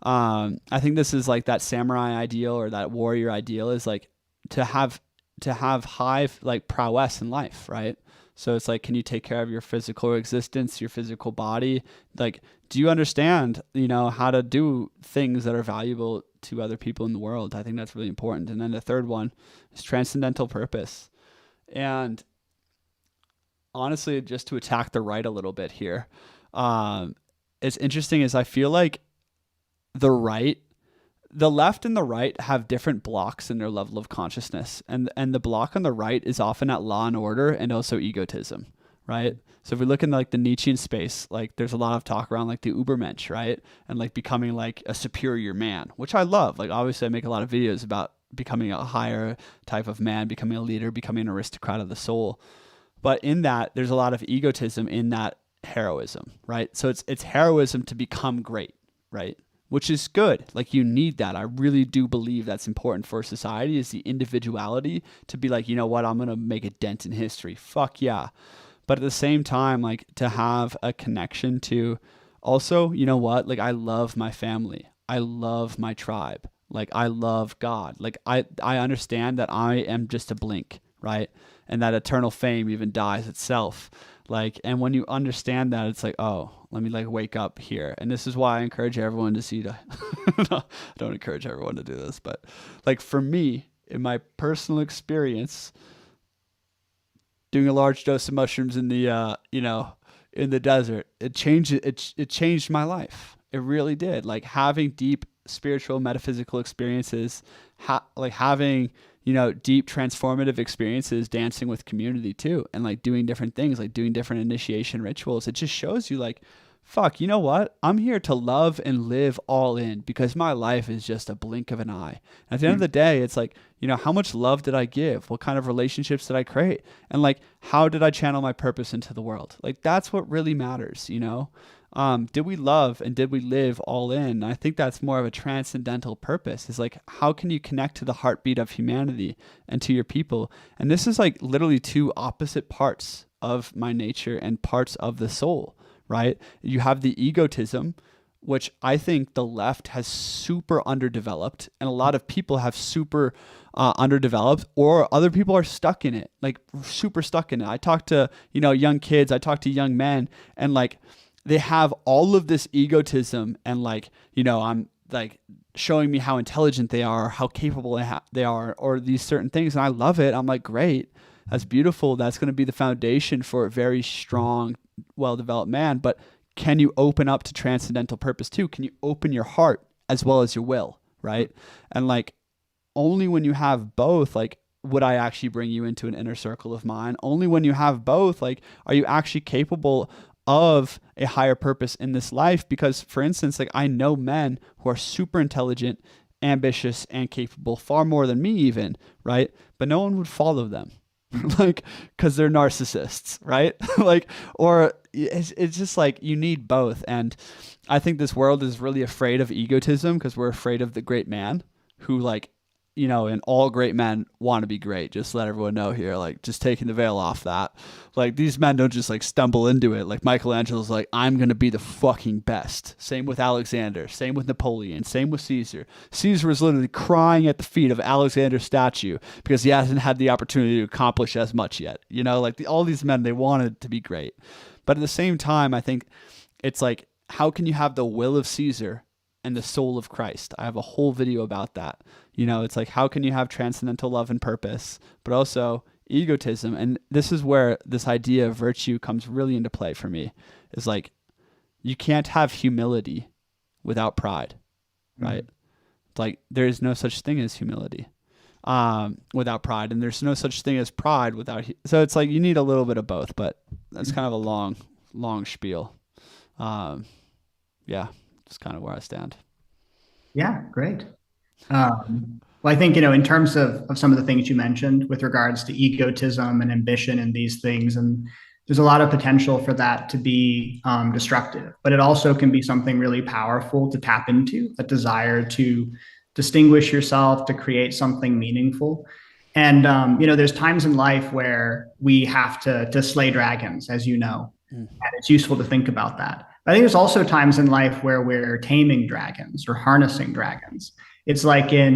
I think this is like that samurai ideal or that warrior ideal is like to have high like prowess in life, right? So it's like, can you take care of your physical existence, your physical body? Like, do you understand, how to do things that are valuable to other people in the world? I think that's really important. And then the third one is transcendental purpose. And honestly, just to attack the right a little bit here, it's interesting is I feel like the left and the right have different blocks in their level of consciousness. And the block on the right is often at law and order and also egotism, right? So if we look in like the Nietzschean space, like there's a lot of talk around like the Ubermensch, right? And like becoming like a superior man, which I love. Like obviously I make a lot of videos about becoming a higher type of man, becoming a leader, becoming an aristocrat of the soul. But in that, there's a lot of egotism in that heroism, right? So it's heroism to become great, right? Which is good. Like you need that. I really do believe that's important for society is the individuality to be like, you know what, I'm going to make a dent in history. Fuck yeah. But at the same time, like to have a connection to also, you know what, like I love my family. I love my tribe. Like I love God. Like I understand that I am just a blink, right? And that eternal fame even dies itself. Like, and when you understand that, it's like, oh, let me like wake up here. And this is why I encourage everyone to see I don't encourage everyone to do this, but like for me, in my personal experience, doing a large dose of mushrooms in the, in the desert, it changed my life. It really did. Like having deep spiritual metaphysical experiences, like having, deep transformative experiences dancing with community too. And like doing different things, like doing different initiation rituals. It just shows you like, fuck, you know what? I'm here to love and live all in because my life is just a blink of an eye. At the end of the day, it's like, how much love did I give? What kind of relationships did I create? And like, how did I channel my purpose into the world? Like, that's what really matters, Did we love and did we live all in? I think that's more of a transcendental purpose is like, how can you connect to the heartbeat of humanity and to your people? And this is like literally two opposite parts of my nature and parts of the soul, right? You have the egotism, which I think the left has super underdeveloped and a lot of people have super underdeveloped, or other people are stuck in it, like super stuck in it. I talk to, young kids, I talk to young men, and like, they have all of this egotism and like, I'm like showing me how intelligent they are, how capable they are, or these certain things. And I love it. I'm like, great. That's beautiful. That's going to be the foundation for a very strong, well-developed man. But can you open up to transcendental purpose too? Can you open your heart as well as your will? Right. And like, only when you have both, like, would I actually bring you into an inner circle of mine? Only when you have both, like, are you actually capable of a higher purpose in this life? Because for instance, like I know men who are super intelligent, ambitious, and capable, far more than me even, right? But no one would follow them. Like, cause they're narcissists, right? Like, or it's just like, you need both. And I think this world is really afraid of egotism because we're afraid of the great man who like, and all great men want to be great. Just let everyone know here, like just taking the veil off that. Like these men don't just like stumble into it. Like Michelangelo's like, I'm going to be the fucking best. Same with Alexander, same with Napoleon, same with Caesar. Caesar was literally crying at the feet of Alexander's statue because he hasn't had the opportunity to accomplish as much yet. All these men, they wanted to be great. But at the same time, I think it's like, how can you have the will of Caesar and the soul of Christ? I have a whole video about that. It's like, how can you have transcendental love and purpose, but also egotism? And this is where this idea of virtue comes really into play for me, is like, you can't have humility without pride, right? It's like, there is no such thing as humility without pride. And there's no such thing as pride without, so it's like, you need a little bit of both, but that's kind of a long spiel. Yeah. That's kind of where I stand. Yeah, great. Well, I think, in terms of some of the things you mentioned with regards to egotism and ambition and these things, and there's a lot of potential for that to be destructive, but it also can be something really powerful to tap into, that desire to distinguish yourself, to create something meaningful. And, there's times in life where we have to slay dragons, as you know, and it's useful to think about that. I think there's also times in life where we're taming dragons or harnessing dragons. It's like in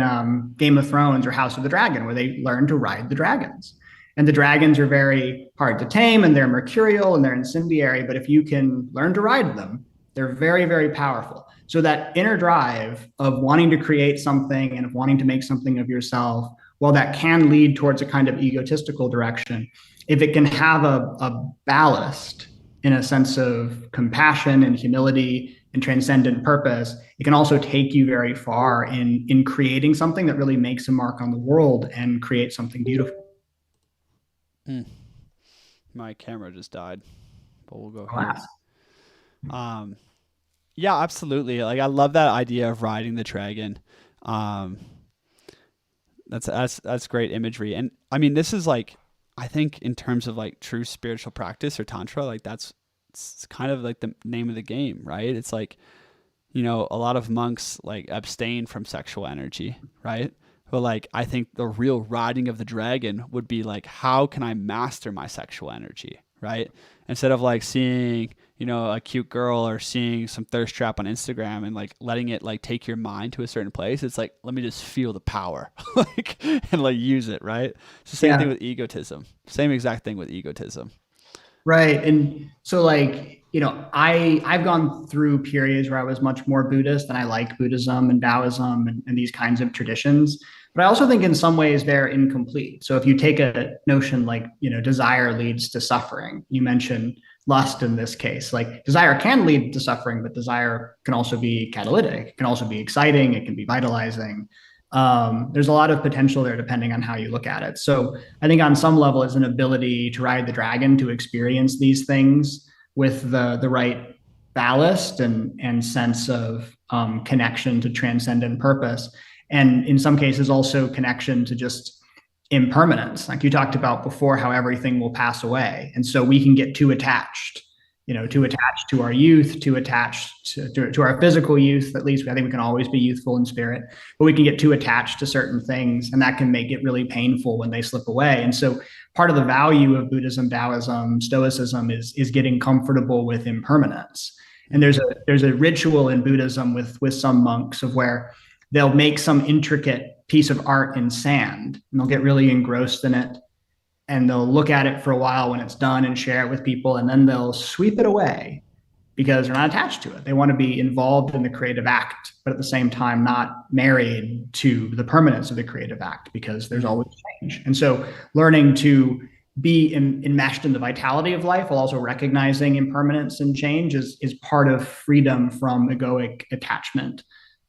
Game of Thrones or House of the Dragon, where they learn to ride the dragons. And the dragons are very hard to tame, and they're mercurial and they're incendiary. But if you can learn to ride them, they're very, very powerful. So that inner drive of wanting to create something and of wanting to make something of yourself, while that can lead towards a kind of egotistical direction, if it can have a ballast in a sense of compassion and humility and transcendent purpose, it can also take you very far in creating something that really makes a mark on the world and create something beautiful. Mm. My camera just died, but we'll go here. Class. Yeah, absolutely. Like I love that idea of riding the dragon. Um, that's great imagery. And I mean, this is like, I think in terms of like true spiritual practice or tantra, like that's it's kind of like the name of the game, right? It's like, a lot of monks like abstain from sexual energy, right? But like, I think the real riding of the dragon would be like, how can I master my sexual energy, right? Instead of like seeing, a cute girl or seeing some thirst trap on Instagram and like letting it like take your mind to a certain place. It's like, let me just feel the power like, and like use it, right? It's the same thing with egotism. Same exact thing with egotism. Right. And so like, I've gone through periods where I was much more Buddhist and I like Buddhism and Taoism and these kinds of traditions. But I also think in some ways they're incomplete. So if you take a notion like, desire leads to suffering, you mentioned lust in this case, like desire can lead to suffering, but desire can also be catalytic. It can also be exciting. It can be vitalizing. There's a lot of potential there depending on how you look at it. So I think on some level, it's an ability to ride the dragon, to experience these things with the right ballast and sense of connection to transcendent purpose. And in some cases, also connection to just impermanence. Like you talked about before, how everything will pass away. And so we can get too attached, too attached to our youth, too attached to our physical youth. At least I think we can always be youthful in spirit, but we can get too attached to certain things, and that can make it really painful when they slip away. And so part of the value of Buddhism, Taoism, Stoicism is getting comfortable with impermanence. And there's a ritual in Buddhism with some monks of where they'll make some intricate piece of art in sand and they'll get really engrossed in it and they'll look at it for a while when it's done and share it with people, and then they'll sweep it away because they're not attached to it. They want to be involved in the creative act, but at the same time not married to the permanence of the creative act because there's always change. And so learning to be enmeshed in the vitality of life while also recognizing impermanence and change is part of freedom from egoic attachment,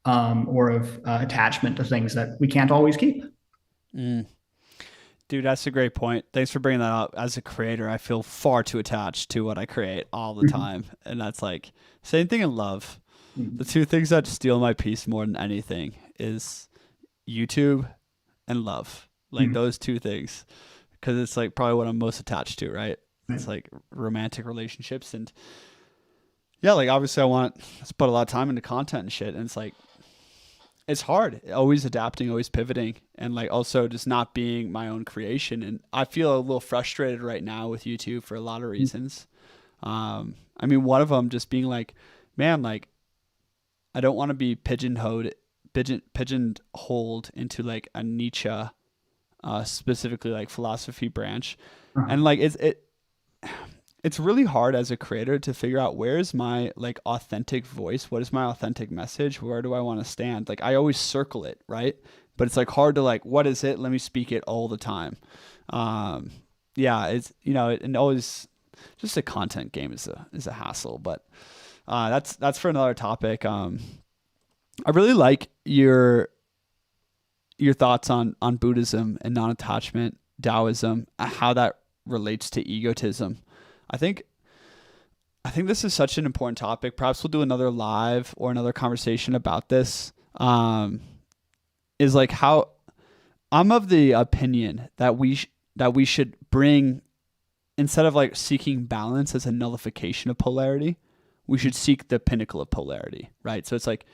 or of attachment to things that we can't always keep. Dude, that's a great point. Thanks for bringing that up. As a creator, I feel far too attached to what I create all the time. And that's like, same thing in love. The two things that steal my peace more than anything is YouTube and love. Like those two things. Because it's like probably what I'm most attached to, right? It's like romantic relationships. And yeah, like obviously I want to put a lot of time into content and shit. And it's like, it's hard, always adapting, always pivoting, and like also just not being my own creation. And I feel a little frustrated right now with YouTube for a lot of reasons. I mean, one of them just being like, man, like I don't want to be pigeonholed into like a Nietzsche, specifically like philosophy branch. And like it's really hard as a creator to figure out where's my like authentic voice, what is my authentic message, where do I want to stand. Like I always circle it, right? But it's like hard to like, what is it, let me speak it all the time. It's and always just a content game is a hassle. But that's for another topic. I really like your thoughts on Buddhism and non-attachment, Taoism, how that relates to egotism. I think this is such an important topic. Perhaps we'll do another live or another conversation about this. Is like how I'm of the opinion that we should bring, instead of like seeking balance as a nullification of polarity, we should seek the pinnacle of polarity, right? So it's like,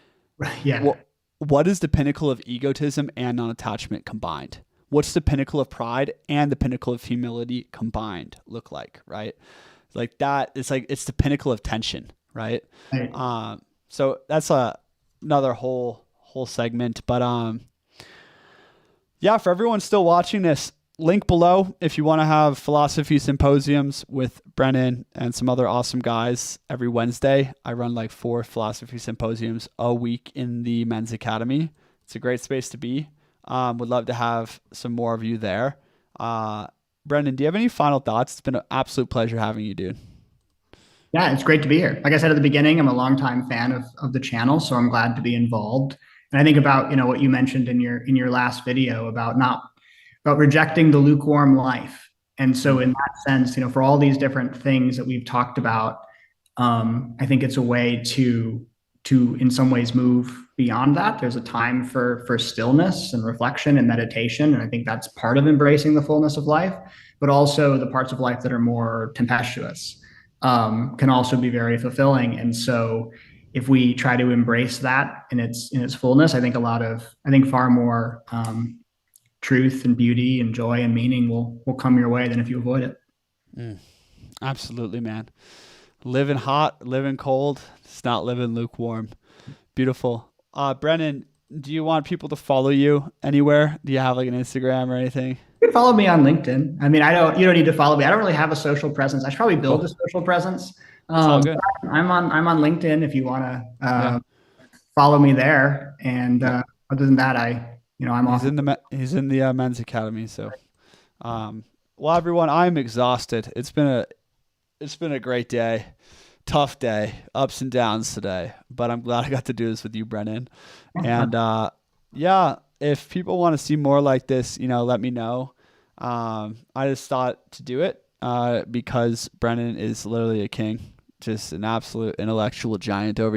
what is the pinnacle of egotism and non-attachment combined? What's the pinnacle of pride and the pinnacle of humility combined look like, right? Like that, it's like, it's the pinnacle of tension, right? So that's another whole segment. But yeah, for everyone still watching this, link below if you want to have philosophy symposiums with Brennan and some other awesome guys every Wednesday. I run like 4 philosophy symposiums a week in the Men's Academy. It's a great space to be. Would love to have some more of you there. Brendan, do you have any final thoughts? It's been an absolute pleasure having you, dude. Yeah, it's great to be here. Like I said at the beginning, I'm a longtime fan of the channel, so I'm glad to be involved. And I think about, what you mentioned in your last video about not about rejecting the lukewarm life. And so in that sense, for all these different things that we've talked about, I think it's a way to in some ways move beyond that. There's a time for stillness and reflection and meditation. And I think that's part of embracing the fullness of life, but also the parts of life that are more tempestuous can also be very fulfilling. And so if we try to embrace that in its fullness, I think far more truth and beauty and joy and meaning will come your way than if you avoid it. Absolutely, man. Living hot, living cold, just not living lukewarm. Beautiful. Brennan, do you want people to follow you anywhere? Do you have like an Instagram or anything? You can follow me on LinkedIn. I mean, you don't need to follow me. I don't really have a social presence. I should probably build Cool. a social presence. It's all good. I'm on LinkedIn if you want to Yeah. follow me there. And other than that, I'm off. He's in the Men's Academy. So, well, everyone, I'm exhausted. It's been a great day, tough day, ups and downs today. But I'm glad I got to do this with you, Brennan. And yeah, if people want to see more like this, let me know. I just thought to do it because Brennan is literally a king, just an absolute intellectual giant over